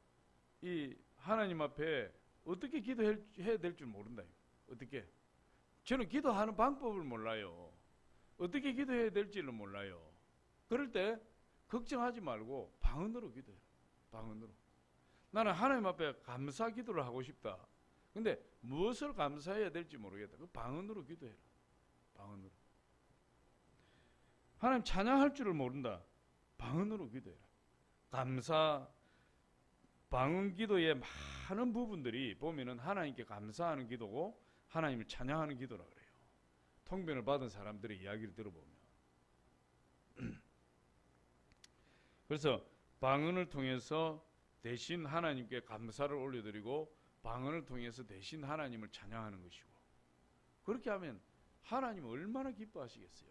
이 하나님 앞에 어떻게 기도해야 될 줄 모른다. 어떻게? 저는 기도하는 방법을 몰라요. 어떻게 기도해야 될지를 몰라요. 그럴 때 걱정하지 말고 방언으로 기도해라. 방언으로. 나는 하나님 앞에 감사 기도를 하고 싶다. 근데 무엇을 감사해야 될지 모르겠다. 그 방언으로 기도해라. 방언으로. 하나님 찬양할 줄을 모른다. 방언으로 기도해라. 감사, 방언 기도의 많은 부분들이 보면은 하나님께 감사하는 기도고 하나님을 찬양하는 기도라 그래요. 통변을 받은 사람들의 이야기를 들어보면. 그래서 방언을 통해서 대신 하나님께 감사를 올려드리고 방언을 통해서 대신 하나님을 찬양하는 것이고, 그렇게 하면 하나님 얼마나 기뻐하시겠어요.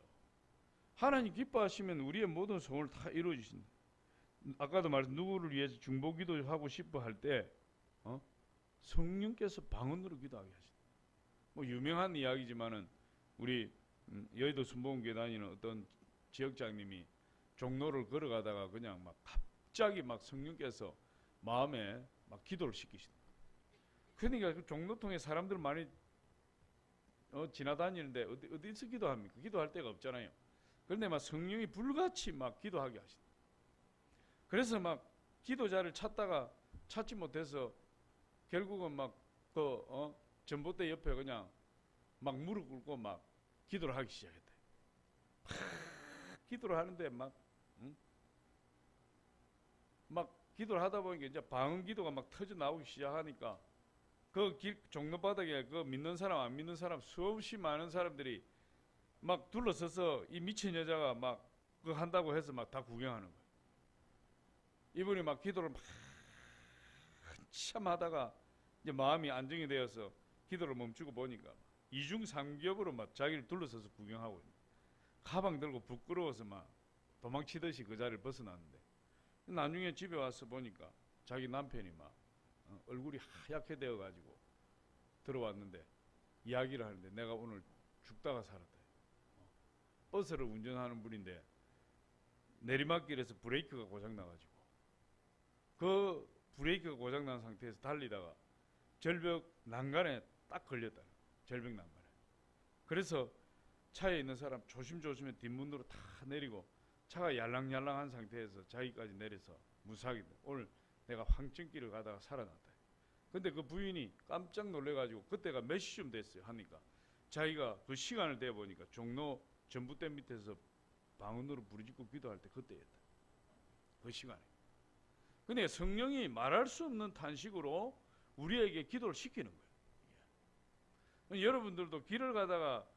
하나님 기뻐하시면 우리의 모든 소원을 다 이루어주신다. 아까도 말했 누구를 위해서 중보기도 하고 싶어 할 때 성령께서 방언으로 기도하게 하신다. 뭐 유명한 이야기지만은 우리 여의도 순복음교회 다니는 어떤 지역장님이 종로를 걸어가다가 그냥 막 갑자기 막 성령께서 마음에 막 기도를 시키신다. 그러니까 그 종로통에 사람들 많이 지나다니는데 어디서 기도합니까? 기도할 데가 없잖아요. 그런데 막 성령이 불같이 막 기도하게 하신다. 그래서 막 기도자를 찾다가 찾지 못해서 결국은 막 전봇대 옆에 그냥 막 무릎 꿇고 막 기도를 하기 시작했대. 기도를 하는데 막 기도를 하다 보니까 이제 방언 기도가 막 터져 나오기 시작하니까 그 종로 바닥에 그 믿는 사람 안 믿는 사람 수없이 많은 사람들이 막 둘러서서 이 미친 여자가 막 그거 한다고 해서 막 다 구경하는 거예요. 이분이 막 기도를 막 한참 하다가 이제 마음이 안정이 되어서 기도를 멈추고 보니까 이중 삼겹으로 막 자기를 둘러서서 구경하고 있는, 가방 들고 부끄러워서 막 도망치듯이 그 자리를 벗어났는데, 나중에 집에 와서 보니까 자기 남편이 막 얼굴이 하얗게 되어가지고 들어왔는데 이야기를 하는데, 내가 오늘 죽다가 살았다. 버스를 운전하는 분인데 내리막길에서 브레이크가 고장나가지고 그 브레이크가 고장난 상태에서 달리다가 절벽 난간에 딱 걸렸다. 절벽 난간에. 그래서 차에 있는 사람 조심조심해 뒷문으로 다 내리고 차가 yar랑yar랑한 상태에서 자기까지 내려서 무사하게 오늘 내가 황천길을 가다가 살아났다. 근데 그 부인이 깜짝 놀래가지고 그때가 몇 시쯤 됐어요 하니까 자기가 그 시간을 대 보니까 종로 전봇대 밑에서 방언으로 부르짖고 기도할 때 그때였다. 그 시간에. 근데 성령이 말할 수 없는 탄식으로 우리에게 기도를 시키는 거예요. 여러분들도 길을 가다가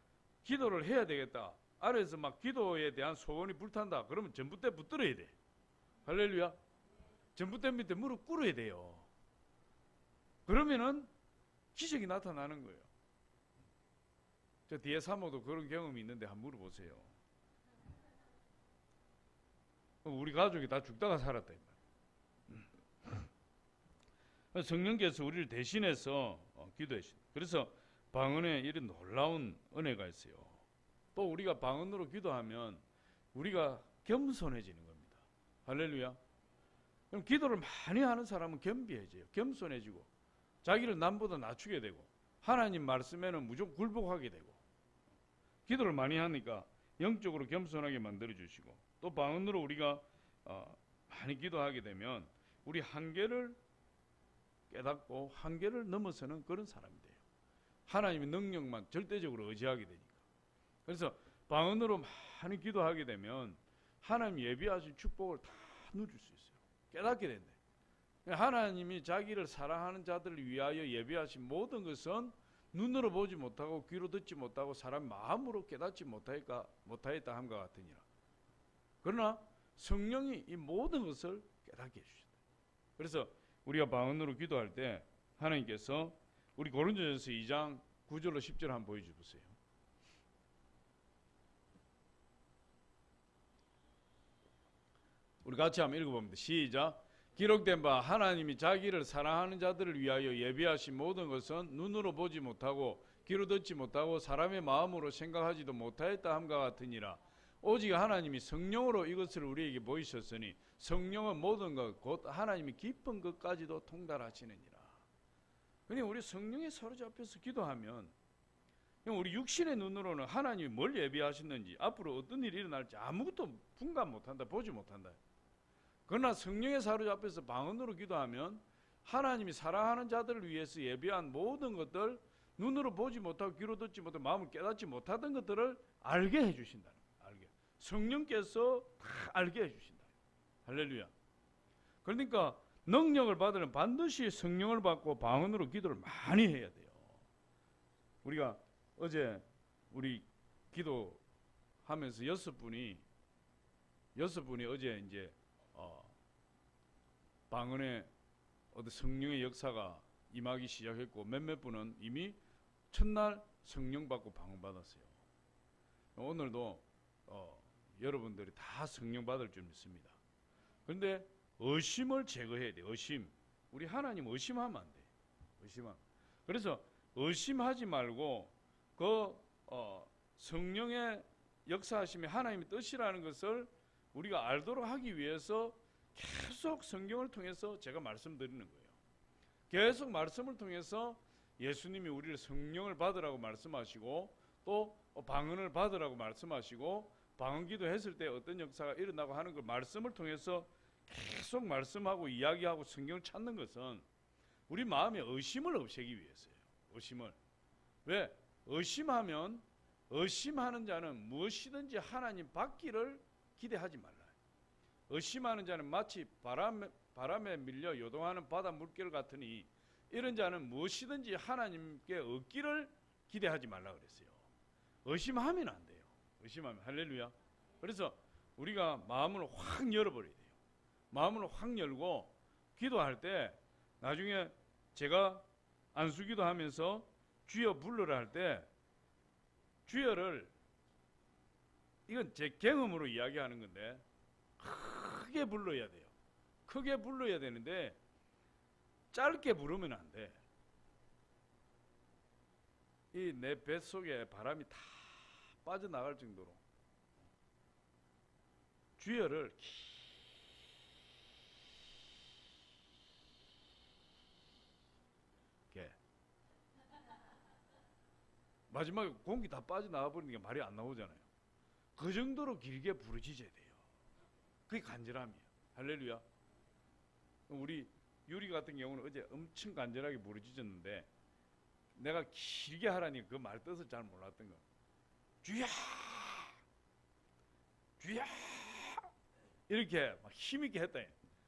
기도를 해야 되겠다. 아래에서 막 기도에 대한 소원이 불탄다. 그러면 전봇대 붙들어야 돼. 할렐루야. 전봇대 밑에 무릎 꿇어야 돼요. 그러면은 기적이 나타나는 거예요. 저 뒤에 사모도 그런 경험이 있는데 한번 물어보세요. 우리 가족이 다 죽다가 살았다. 성령께서 우리를 대신해서 기도해 주신다. 그래서 방언에 이런 놀라운 은혜가 있어요. 또 우리가 방언으로 기도하면 우리가 겸손해지는 겁니다. 할렐루야. 그럼 기도를 많이 하는 사람은 겸비해져요. 겸손해지고 자기를 남보다 낮추게 되고 하나님 말씀에는 무조건 굴복하게 되고, 기도를 많이 하니까 영적으로 겸손하게 만들어주시고, 또 방언으로 우리가 많이 기도하게 되면 우리 한계를 깨닫고 한계를 넘어서는 그런 사람이 돼요. 하나님의 능력만 절대적으로 의지하게 되니까. 그래서 방언으로 많이 기도하게 되면 하나님 예비하신 축복을 다 누릴 수 있어요. 깨닫게 된대. 하나님이 자기를 사랑하는 자들을 위하여 예비하신 모든 것은 눈으로 보지 못하고 귀로 듣지 못하고 사람 마음으로 깨닫지 못하였다 함과 같으니라. 그러나 성령이 이 모든 것을 깨닫게 해주신다. 그래서 우리가 방언으로 기도할 때 하나님께서 우리 고린도전서 2장 9절로 10절 한번 보여주세요. 우리 같이 한번 읽어봅니다. 시작. 기록된 바 하나님이 자기를 사랑하는 자들을 위하여 예비하신 모든 것은 눈으로 보지 못하고 귀로 듣지 못하고 사람의 마음으로 생각하지도 못하였다 함과 같으니라. 오직 하나님이 성령으로 이것을 우리에게 보이셨으니 성령은 모든 것 곧 하나님이 깊은 것까지도 통달하시느니라. 그러니 우리 성령에 사로잡혀서 기도하면 우리 육신의 눈으로는 하나님이 뭘 예비하셨는지 앞으로 어떤 일이 일어날지 아무것도 분간 못한다. 보지 못한다. 그러나 성령에 사로잡혀서 방언으로 기도하면 하나님이 사랑하는 자들을 위해서 예비한 모든 것들, 눈으로 보지 못하고 귀로 듣지 못하고 마음을 깨닫지 못하던 것들을 알게 해주신다. 알게. 성령께서 다 알게 해주신다. 할렐루야. 그러니까 능력을 받으면 반드시 성령을 받고 방언으로 기도를 많이 해야 돼요. 우리가 어제 우리 기도하면서 여섯 분이 어제 이제 방언에 성령의 역사가 임하기 시작했고, 몇몇 분은 이미 첫날 성령 받고 방언 받았어요. 오늘도 여러분들이 다 성령 받을 줄 믿습니다. 그런데 의심을 제거해야 돼요. 의심. 우리 하나님 의심하면 안 돼. 의심하면. 그래서 의심하지 말고 그 성령의 역사하심이 하나님의 뜻이라는 것을 우리가 알도록 하기 위해서 계속 성경을 통해서 제가 말씀드리는 거예요. 계속 말씀을 통해서 예수님이 우리를 성령을 받으라고 말씀하시고 또 방언을 받으라고 말씀하시고 방언기도 했을 때 어떤 역사가 일어나고 하는 그 말씀을 통해서 계속 말씀하고 이야기하고 성경을 찾는 것은 우리 마음에 의심을 없애기 위해서예요. 의심을. 왜? 의심하면 의심하는 자는 무엇이든지 하나님 받기를 기대하지 말라. 의심하는 자는 마치 바람에 밀려 요동하는 바다 물결 같으니 이런 자는 무엇이든지 하나님께 얻기를 기대하지 말라 그랬어요. 의심하면 안 돼요. 의심하면. 할렐루야. 그래서 우리가 마음을 확 열어버려야 돼요. 마음을 확 열고 기도할 때 나중에 제가 안수기도 하면서 주여 불러라 할 때 주여를 이건 제 경험으로 이야기하는 건데 크게 불러야 돼요. 크게 불러야 되는데 짧게 부르면 안 돼. 이 내 뱃속에 바람이 다 빠져나갈 정도로 주여를 깊게 마지막에 공기 다 빠져나가 버리는 게 말이 안 나오잖아요. 그 정도로 길게 부르짖어야 돼요. 그게 간절함이에요. 할렐루야. 우리 유리 같은 경우는 어제 엄청 간절하게 부르짖었는데 내가 길게 하라니 그 말 뜻을 잘 몰랐던 거. 주야, 주야 이렇게 막 힘있게 했다.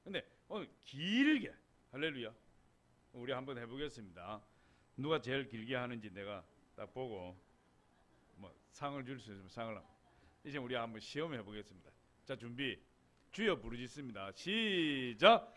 근데 오늘 길게 할렐루야. 우리 한번 해보겠습니다. 누가 제일 길게 하는지 내가 딱 보고 뭐 상을 줄 수 있으면 상을 하고. 이제 우리 한번 시험해 보겠습니다. 자, 준비. 주여 부르짖습니다. 시작.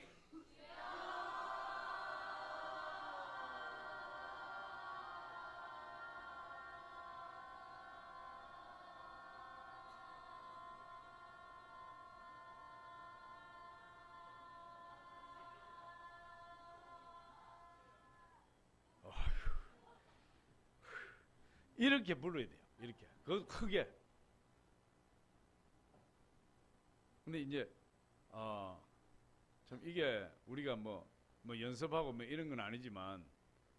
이렇게 불러야 돼요. 이렇게. 그 크게. 근데 이제 참 이게 우리가 뭐 연습하고 뭐 이런 건 아니지만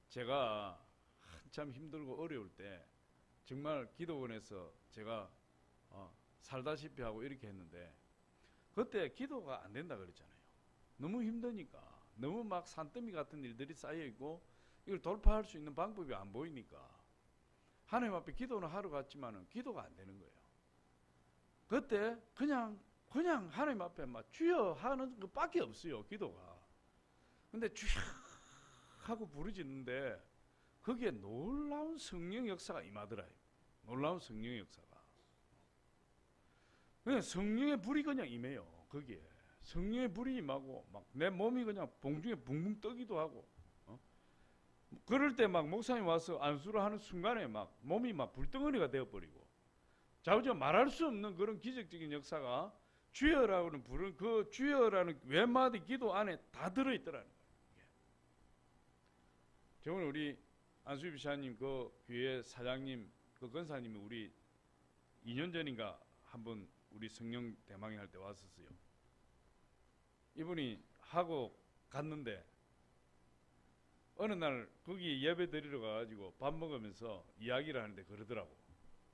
제가 한참 힘들고 어려울 때 정말 기도원에서 제가 살다시피 하고 이렇게 했는데 그때 기도가 안 된다 그랬잖아요. 너무 힘드니까 너무 막 산더미 같은 일들이 쌓여 있고 이걸 돌파할 수 있는 방법이 안 보이니까 하나님 앞에 기도는 하러 갔지만은 기도가 안 되는 거예요. 그때 그냥 하나님 앞에 막 주여 하는 것밖에 없어요. 기도가. 근데 주여 하고 부르짖는데 거기에 놀라운 성령 역사가 임하더라요. 놀라운 성령 역사가. 그냥 성령의 불이 그냥 임해요. 거기에 성령의 불이 임하고 막 내 몸이 그냥 봉중에 붕붕 떠기도 하고. 그럴 때 막 목사님 와서 안수를 하는 순간에 막 몸이 막 불덩어리가 되어버리고 자우지가 말할 수 없는 그런 기적적인 역사가 주여라고는 부르는 그 주여라는 웬마디 기도 안에 다 들어있더라는 거예요. 저번에 우리 안수희 비샤님 그 교회 사장님 그 권사님이 우리 2년 전인가 한번 우리 성령 대망회 할 때 왔었어요. 이분이 하고 갔는데 어느 날 거기 예배 드리러 가가지고 밥 먹으면서 이야기를 하는데 그러더라고.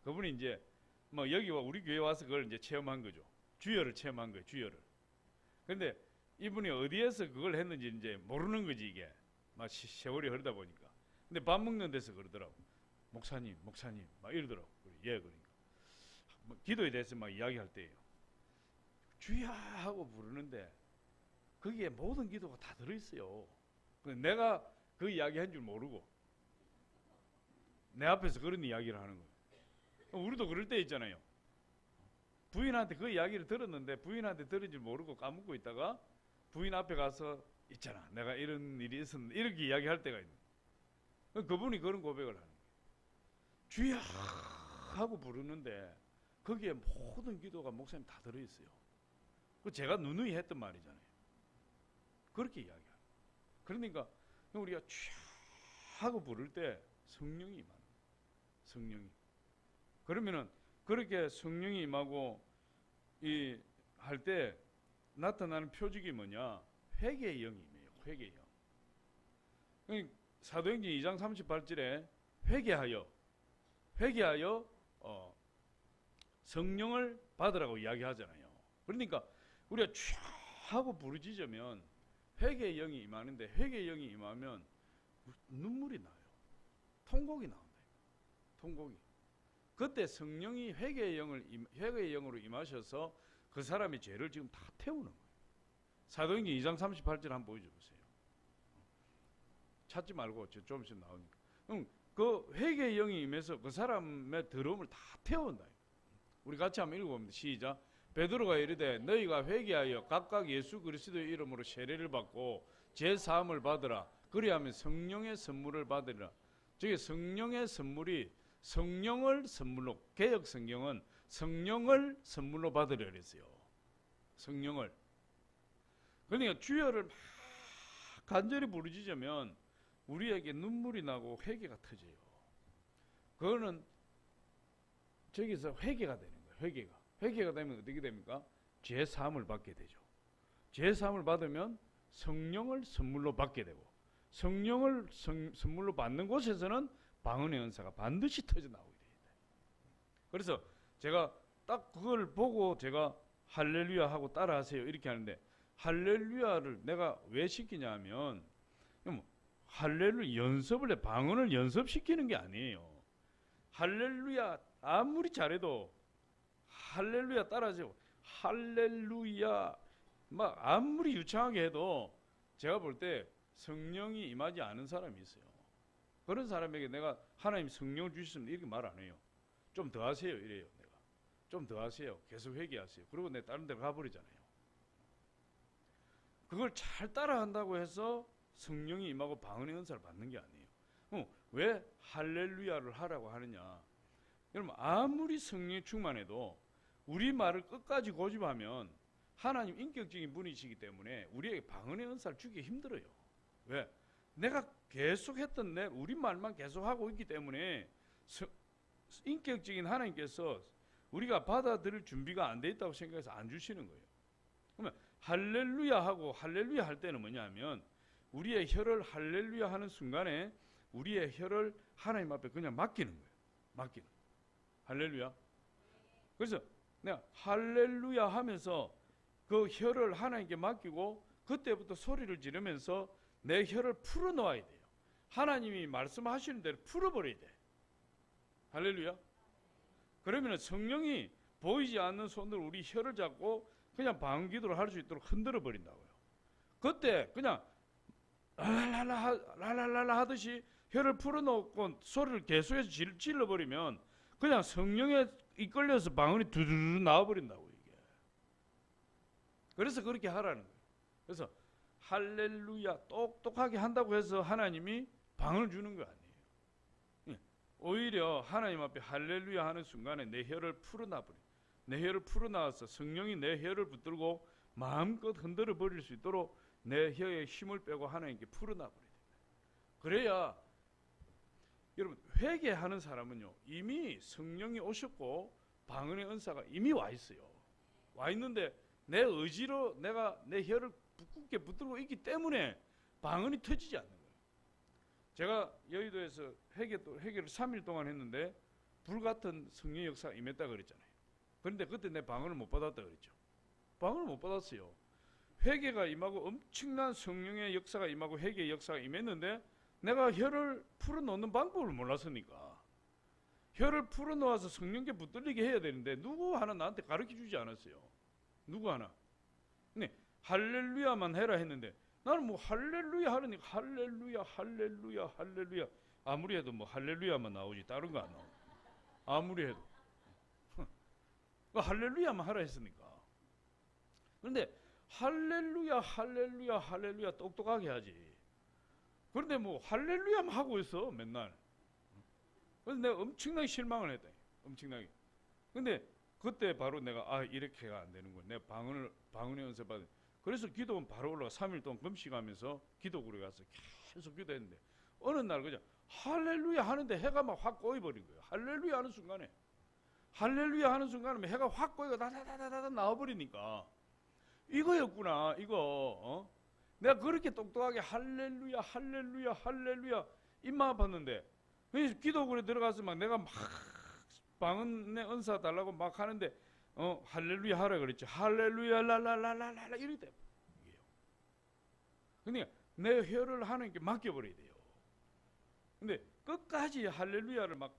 그분이 이제 뭐 여기 우리 교회 와서 그걸 이제 체험한 거죠. 주여를 체험한 거예요. 주여를. 근데 이분이 어디에서 그걸 했는지 이제 모르는 거지 이게. 막 세월이 흐르다 보니까. 근데 밥 먹는 데서 그러더라고. 목사님 막 이러더라고. 예, 그러니까. 뭐 기도에 대해서 막 이야기할 때예요. 주여 하고 부르는데 거기에 모든 기도가 다 들어있어요. 내가 그 이야기 한 줄 모르고 내 앞에서 그런 이야기를 하는 거예요. 우리도 그럴 때 있잖아요. 부인한테 그 이야기를 들었는데 부인한테 들은 줄 모르고 까먹고 있다가 부인 앞에 가서 있잖아. 내가 이런 일이 있었는데 이렇게 이야기할 때가 있는 거예요. 그분이 그런 고백을 하는 거예요. 주여 하고 부르는데 거기에 모든 기도가 목사님 다 들어있어요. 그 제가 누누이 했던 말이잖아요. 그렇게 이야기해요. 그러니까 우리가 주여 하고 부를 때 성령이 임하는 거예요. 성령이. 그러면은 그렇게 성령이 임하고 할 때 나타나는 표적이 뭐냐? 회개의 영이 임해요. 회개의 영. 사도행전 2장 38절에 회개하여 성령을 받으라고 이야기하잖아요. 그러니까 우리가 주여 하고 부르짖으면 회개의 영이 임하는데 회개의 영이 임하면 눈물이 나요. 통곡이 나온다. 통곡이. 그때 성령이 회개의 영으로 임하셔서 그 사람의 죄를 지금 다 태우는 거예요. 사도행전 2장 38절 한번 보여주세요. 찾지 말고 좀 있으면 나오니까. 그 회개의 영이 임해서 그 사람의 더러움을 다 태운다. 우리 같이 한번 읽어봅니다. 시작. 베드로가 이르되 너희가 회개하여 각각 예수 그리스도의 이름으로 세례를 받고 제 사함을 받으라. 그리하면 성령의 선물을 받으리라. 저게 성령의 선물이 성령을 선물로, 개역 성경은 성령을 선물로 받으려 그랬어요. 성령을. 그러니까 주여를 막 간절히 부르짖으면 우리에게 눈물이 나고 회개가 터져요. 그거는 저기서 회개가 되는 거예요. 회개가 되면 어떻게 됩니까? 죄 사함을 받게 되죠. 죄 사함을 받으면 성령을 선물로 받게 되고, 성령을 선물로 받는 곳에서는 방언의 은사가 반드시 터져 나오게 됩니다. 그래서 제가 딱 그걸 보고 제가 할렐루야 하고 따라하세요 이렇게 하는데, 할렐루야를 내가 왜 시키냐 하면 할렐루야 연습을 해, 방언을 연습시키는 게 아니에요. 할렐루야 아무리 잘해도 할렐루야 따라하세요. 할렐루야 막 아무리 유창하게 해도 제가 볼 때 성령이 임하지 않은 사람이 있어요. 그런 사람에게 내가 하나님 성령을 주셨으면 이렇게 말 안 해요. 좀 더 하세요 이래요. 내가 좀 더 하세요. 계속 회개하세요. 그리고 내가 다른 데로 가버리잖아요. 그걸 잘 따라한다고 해서 성령이 임하고 방언의 은사를 받는 게 아니에요. 왜 할렐루야를 하라고 하느냐? 여러분 아무리 성령이 충만해도 우리 말을 끝까지 고집하면 하나님 인격적인 분이시기 때문에 우리에게 방언의 은사를 주기 힘들어요. 왜? 내가 계속했던 우리 말만 계속하고 있기 때문에 인격적인 하나님께서 우리가 받아들일 준비가 안 돼 있다고 생각해서 안 주시는 거예요. 그러면 할렐루야 하고 할렐루야 할 때는 뭐냐면 우리의 혀를 할렐루야 하는 순간에 우리의 혀를 하나님 앞에 그냥 맡기는 거예요. 맡기는. 할렐루야. 그래서 내가 할렐루야 하면서 그 혀를 하나님께 맡기고 그때부터 소리를 지르면서 내 혀를 풀어놓아야 돼요. 하나님이 말씀하시는 대로 풀어버려야 돼. 할렐루야. 그러면 성령이 보이지 않는 손으로 우리 혀를 잡고 그냥 방언 기도를 할 수 있도록 흔들어 버린다고요. 그때 그냥 랄랄라 하듯이 혀를 풀어놓고 소리를 계속해서 질러버리면 그냥 성령에 이끌려서 방언이 두두두 나와버린다고 이게. 그래서 그렇게 하라는 거예요. 그래서 할렐루야 똑똑하게 한다고 해서 하나님이 방언을 주는 거 아니에요. 오히려 하나님 앞에 할렐루야 하는 순간에 내 혀를 풀어놔버려. 내 혀를 풀어놔서 성령이 내 혀를 붙들고 마음껏 흔들어 버릴 수 있도록 내 혀에 힘을 빼고 하나님께 풀어놔버려야 됩니다. 그래야 여러분 회개하는 사람은요 이미 성령이 오셨고 방언의 은사가 이미 와 있어요. 와 있는데 내 의지로 내가 내 혀를 굳게 붙들고 있기 때문에 방언이 터지지 않는 거예요. 제가 여의도에서 회개를 3일 동안 했는데 불같은 성령 역사가 임했다 그랬잖아요. 그런데 그때 내 방언을 못 받았다 그랬죠. 방언을 못 받았어요. 회개가 임하고 엄청난 성령의 역사가 임하고 회개의 역사가 임했는데 내가 혀를 풀어놓는 방법을 몰랐으니까 혀를 풀어놓아서 성령께 붙들리게 해야 되는데 누구 하나 나한테 가르쳐 주지 않았어요. 누구 하나. 근데 할렐루야만 해라 했는데 나는 뭐 할렐루야 하려니까 할렐루야 할렐루야 할렐루야 아무리 해도 뭐 할렐루야만 나오지 다른 거 안 나오고 아무리 해도 할렐루야만 하라 했으니까. 그런데 할렐루야 할렐루야 할렐루야 똑똑하게 하지. 그런데 뭐 할렐루야만 하고 있어 맨날. 그래서 내가 엄청나게 실망을 했다. 엄청나게. 근데 그때 바로 내가 이렇게가 안 되는 거야. 내가 방언의 은사 받은. 그래서 기도는 바로 올라가 3일 동안 금식하면서 기도구에 가서 계속 기도했는데 어느 날 그냥 할렐루야 하는데 해가 막 확 꼬여버린 거예요. 할렐루야 하는 순간에 해가 확 꼬이고 다다다다다 나와버리니까 이거였구나 이거. 내가 그렇게 똑똑하게 할렐루야 할렐루야 할렐루야 입만 아팠는데 기도구에 들어가서 막 내가 막 방언의 은사 달라고 막 하는데 할렐루야 하라 그랬지. 할렐루야 랄랄랄랄라 이렇게 돼. 그러니까 내 혀를 하나님께 맡겨버려야 돼요. 근데 끝까지 할렐루야를 막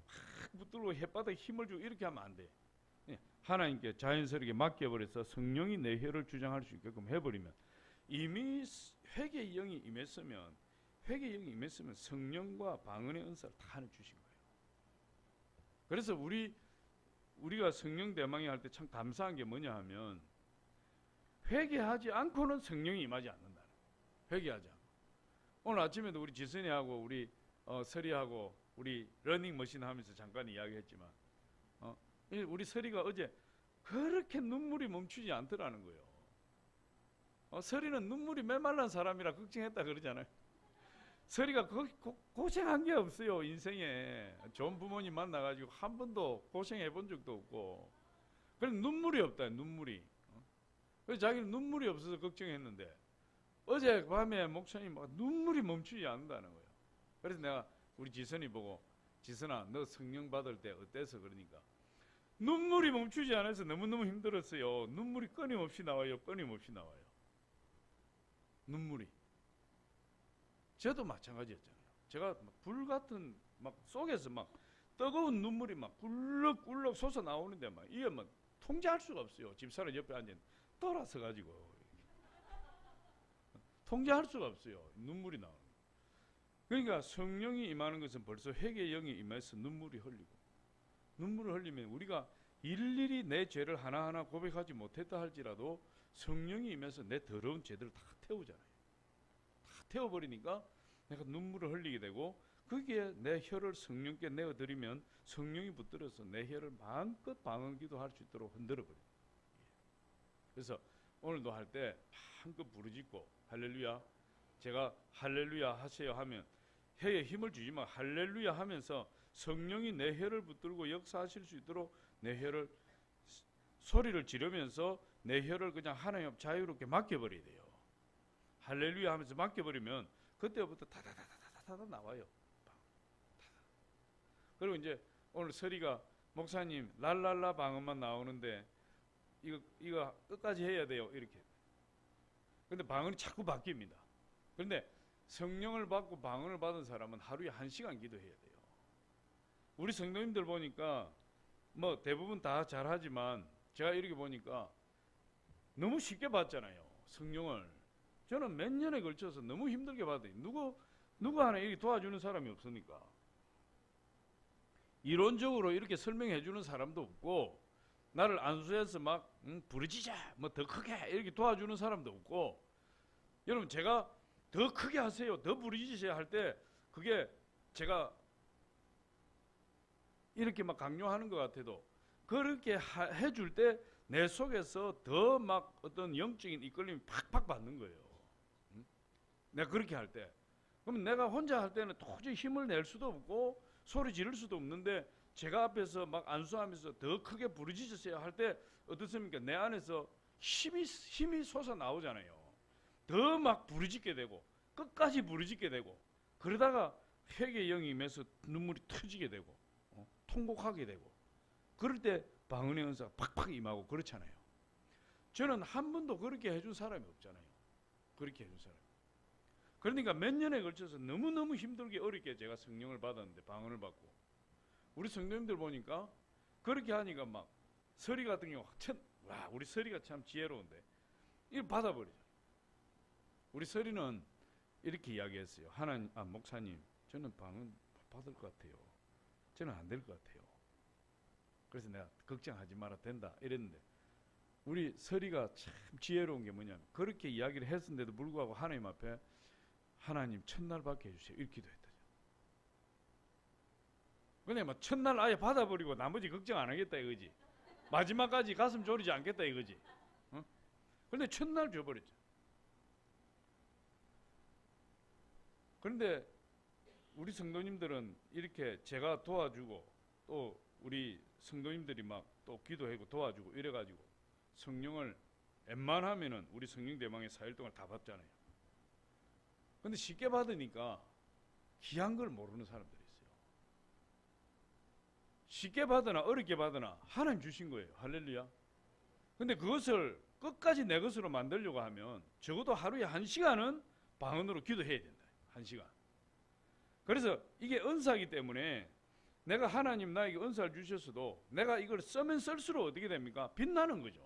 붙들고 햇바닥에 힘을 주고 이렇게 하면 안 돼. 하나님께 자연스럽게 맡겨버려서 성령이 내 혀를 주장할 수 있게끔 해버리면 이미 회개의 영이 임했으면 성령과 방언의 은사를 다 하나 주신 거예요. 그래서 우리 우리가 성령 대망이 할 때 참 감사한 게 뭐냐 하면 회개하지 않고는 성령이 임하지 않는다. 회개하지 않고. 오늘 아침에도 우리 지선이하고 우리 설이하고 우리 러닝머신 하면서 잠깐 이야기했지만 우리 설이가 어제 그렇게 눈물이 멈추지 않더라는 거예요. 설이는 눈물이 메말란 사람이라 걱정했다 그러잖아요. 설이가 고생한 게 없어요. 인생에 좋은 부모님 만나가지고 한 번도 고생해 본 적도 없고 그래서 눈물이 없다. 눈물이. 그래서 자기는 눈물이 없어서 걱정했는데 어제 밤에 목사님 막 눈물이 멈추지 않는다는 거예요. 그래서 내가 우리 지선이 보고 지선아 너 성령 받을 때 어때서 그러니까 눈물이 멈추지 않아서 너무너무 힘들었어요. 눈물이 끊임없이 나와요. 끊임없이 나와요. 눈물이. 저도 마찬가지였잖아요. 제가 불같은 막 속에서 막 뜨거운 눈물이 막 꿀럭꿀럭 솟아 나오는데 막 이게 막 통제할 수가 없어요. 집사람 옆에 앉아 돌아서 가지고 통제할 수가 없어요. 눈물이 나오는 거예요. 그러니까 성령이 임하는 것은 벌써 회개의 영이 임해서 눈물이 흘리고 눈물을 흘리면 우리가 일일이 내 죄를 하나하나 고백하지 못했다 할지라도 성령이 임해서 내 더러운 죄들을 다 태우잖아요. 다 태워버리니까 내가 눈물을 흘리게 되고 거기에 내 혀를 성령께 내어드리면 성령이 붙들어서 내 혀를 마음껏 방언기도 할 수 있도록 흔들어버려요. 그래서 오늘도 할 때 마음껏 부르짖고 할렐루야 제가 할렐루야 하세요 하면 혀에 힘을 주지만 할렐루야 하면서 성령이 내 혀를 붙들고 역사하실 수 있도록 내 혀를 소리를 지르면서 내 혀를 그냥 하나님 앞 자유롭게 맡겨버려야 돼요. 할렐루야 하면서 맡겨버리면 그때부터 다다다다다다 나와요. 그리고 이제 오늘 설이가 목사님 랄랄라 방언만 나오는데 이거 끝까지 해야 돼요. 이렇게. 근데 방언이 자꾸 바뀝니다. 그런데 성령을 받고 방언을 받은 사람은 하루에 1시간 기도해야 돼요. 우리 성도님들 보니까 뭐 대부분 다 잘하지만 제가 이렇게 보니까 너무 쉽게 받잖아요. 성령을. 저는 몇 년에 걸쳐서 너무 힘들게 받아요. 누구 하나 이렇게 도와주는 사람이 없으니까. 이론적으로 이렇게 설명해 주는 사람도 없고 나를 안수해서 막 부르짖자 뭐 더 크게 이렇게 도와주는 사람도 없고 여러분 제가 더 크게 하세요 더 부르짖으세요 할 때 그게 제가 이렇게 막 강요하는 것 같아도 그렇게 해줄 때 내 속에서 더 막 어떤 영적인 이끌림이 팍팍 받는 거예요. 내가 그렇게 할 때 그러면 내가 혼자 할 때는 도저히 힘을 낼 수도 없고 소리 지를 수도 없는데 제가 앞에서 막 안수하면서 더 크게 부르짖으세요 할 때 어떻습니까? 내 안에서 힘이 솟아 나오잖아요. 더 막 부르짖게 되고 끝까지 부르짖게 되고 그러다가 회개의 영이 임해서 눈물이 터지게 되고 통곡하게 되고 그럴 때 방언의 은사가 팍팍 임하고 그렇잖아요. 저는 한 번도 그렇게 해준 사람이 없잖아요. 그렇게 해준 사람이. 그러니까 몇 년에 걸쳐서 너무너무 힘들게 어렵게 제가 성령을 받았는데 방언을 받고 우리 성도님들 보니까 그렇게 하니까 막 설이 같은 경우 와 우리 설이가 참 지혜로운데 이걸 받아버리죠. 우리 설이는 이렇게 이야기했어요. 목사님 저는 방언 받을 것 같아요. 저는 안 될 것 같아요. 그래서 내가 걱정하지 마라 된다 이랬는데 우리 설이가 참 지혜로운 게 뭐냐면 그렇게 이야기를 했는데도 불구하고 하나님 앞에 하나님 첫날 받게 해주세요 이렇게 기도했다. 근데 막 첫날 아예 받아버리고 나머지 걱정 안 하겠다 이거지. 마지막까지 가슴 졸이지 않겠다 이거지. 그런데 첫날 줘버렸죠. 그런데 우리 성도님들은 이렇게 제가 도와주고 또 우리 성도님들이 막 또 기도하고 도와주고 이래가지고 성령을 웬만하면은 우리 성령 대망의 4일 동안 다 받잖아요. 근데 쉽게 받으니까 귀한 걸 모르는 사람들이 있어요. 쉽게 받으나 어렵게 받으나 하나님 주신 거예요. 할렐루야. 근데 그것을 끝까지 내 것으로 만들려고 하면 적어도 하루에 1시간은 방언으로 기도해야 된다. 1시간. 그래서 이게 은사이기 때문에 내가 하나님 나에게 은사를 주셨어도 내가 이걸 쓰면 쓸수록 어떻게 됩니까? 빛나는 거죠.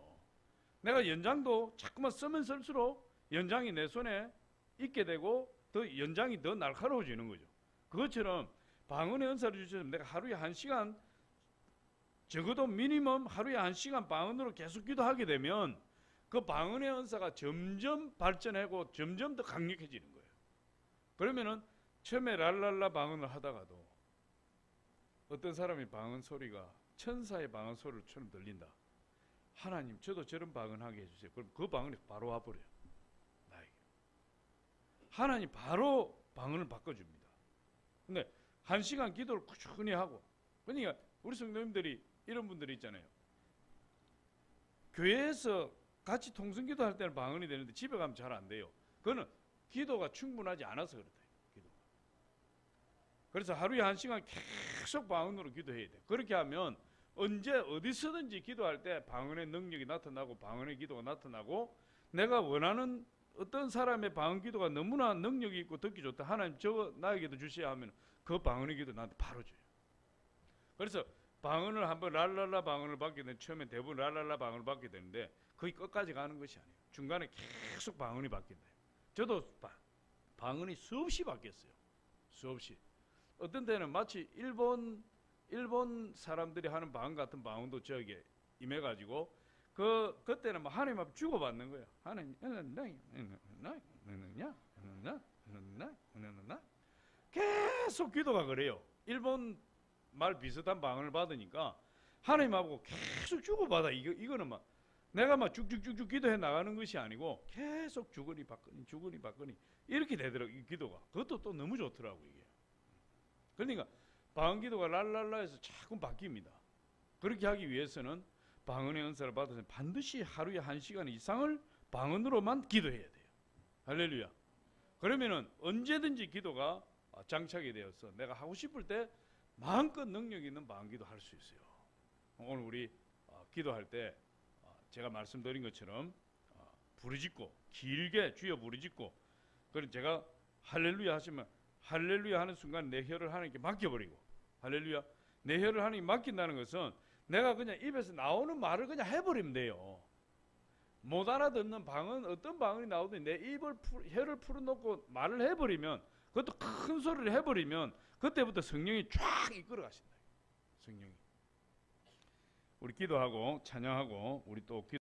내가 연장도 자꾸만 쓰면 쓸수록 연장이 내 손에 있게 되고 더 연장이 더 날카로워지는 거죠. 그것처럼 방언의 은사를 주셔서 내가 하루에 1시간 적어도 미니멈 하루에 1시간 방언으로 계속 기도하게 되면 그 방언의 은사가 점점 발전하고 점점 더 강력해지는 거예요. 그러면은 처음에 랄랄라 방언을 하다가도 어떤 사람이 방언 소리가 천사의 방언 소리처럼 들린다. 하나님 저도 저런 방언하게 해주세요. 그럼 그 방언이 바로 와버려요. 나에게. 하나님 바로 방언을 바꿔줍니다. 근데 1시간 기도를 꾸준히 하고, 그러니까 우리 성도님들이 이런 분들이 있잖아요. 교회에서 같이 통성기도 할 때는 방언이 되는데 집에 가면 잘 안 돼요. 그거는 기도가 충분하지 않아서 그렇다. 기도가. 그래서 하루에 1시간 계속 방언으로 기도해야 돼. 그렇게 하면 언제 어디서든지 기도할 때 방언의 능력이 나타나고 방언의 기도가 나타나고, 내가 원하는 어떤 사람의 방언 기도가 너무나 능력이 있고 듣기 좋다. 하나님 저거 나에게도 주셔야 하면 그 방언의 기도 나한테 바로 줘요. 그래서 방언을 한번 랄랄라 방언을 받게 되면 처음에 대부분 랄랄라 방언을 받게 되는데 거의 끝까지 가는 것이 아니에요. 중간에 계속 방언이 바뀐다. 저도 방언이 수없이 바뀌었어요. 수없이. 어떤 때는 마치 일본 사람들이 하는 방언 같은 방언도 저에게 임해가지고 그때는 뭐 하나님 앞에 주고받는 거예요. 하나님 계속 기도가 그래요. 일본 말 비슷한 방언을 받으니까 하나님하고 계속 주고받아. 이거는 막 내가 막 쭉쭉쭉쭉 기도해 나가는 것이 아니고 계속 주거니 받거니 이렇게 되더라고. 이 기도가. 그것도 또 너무 좋더라고 이게. 그러니까 방언 기도가 랄랄라에서 자꾸 바뀝니다. 그렇게 하기 위해서는 방언의 은사를 받아서 반드시 하루에 1시간 이상을 방언으로만 기도해야 돼요. 할렐루야. 그러면은 언제든지 기도가 장착이 되어서 내가 하고 싶을 때 마음껏 능력 있는 방언 기도 할 수 있어요. 오늘 우리 기도할 때 제가 말씀드린 것처럼 부르짖고 길게 주여 부르짖고, 그럼 제가 할렐루야 하시면 할렐루야 하는 순간 내 혀를 하나님께 맡겨버리고, 할렐루야 내 혀를 하나님께 맡긴다는 것은 내가 그냥 입에서 나오는 말을 그냥 해버리면 돼요. 못 알아듣는 방언, 어떤 방언이 나오든 내 혀를 풀어놓고 말을 해버리면, 그것도 큰 소리를 해버리면 그때부터 성령이 쫙 이끌어 가신다. 성령이. 우리 기도하고 찬양하고 우리 또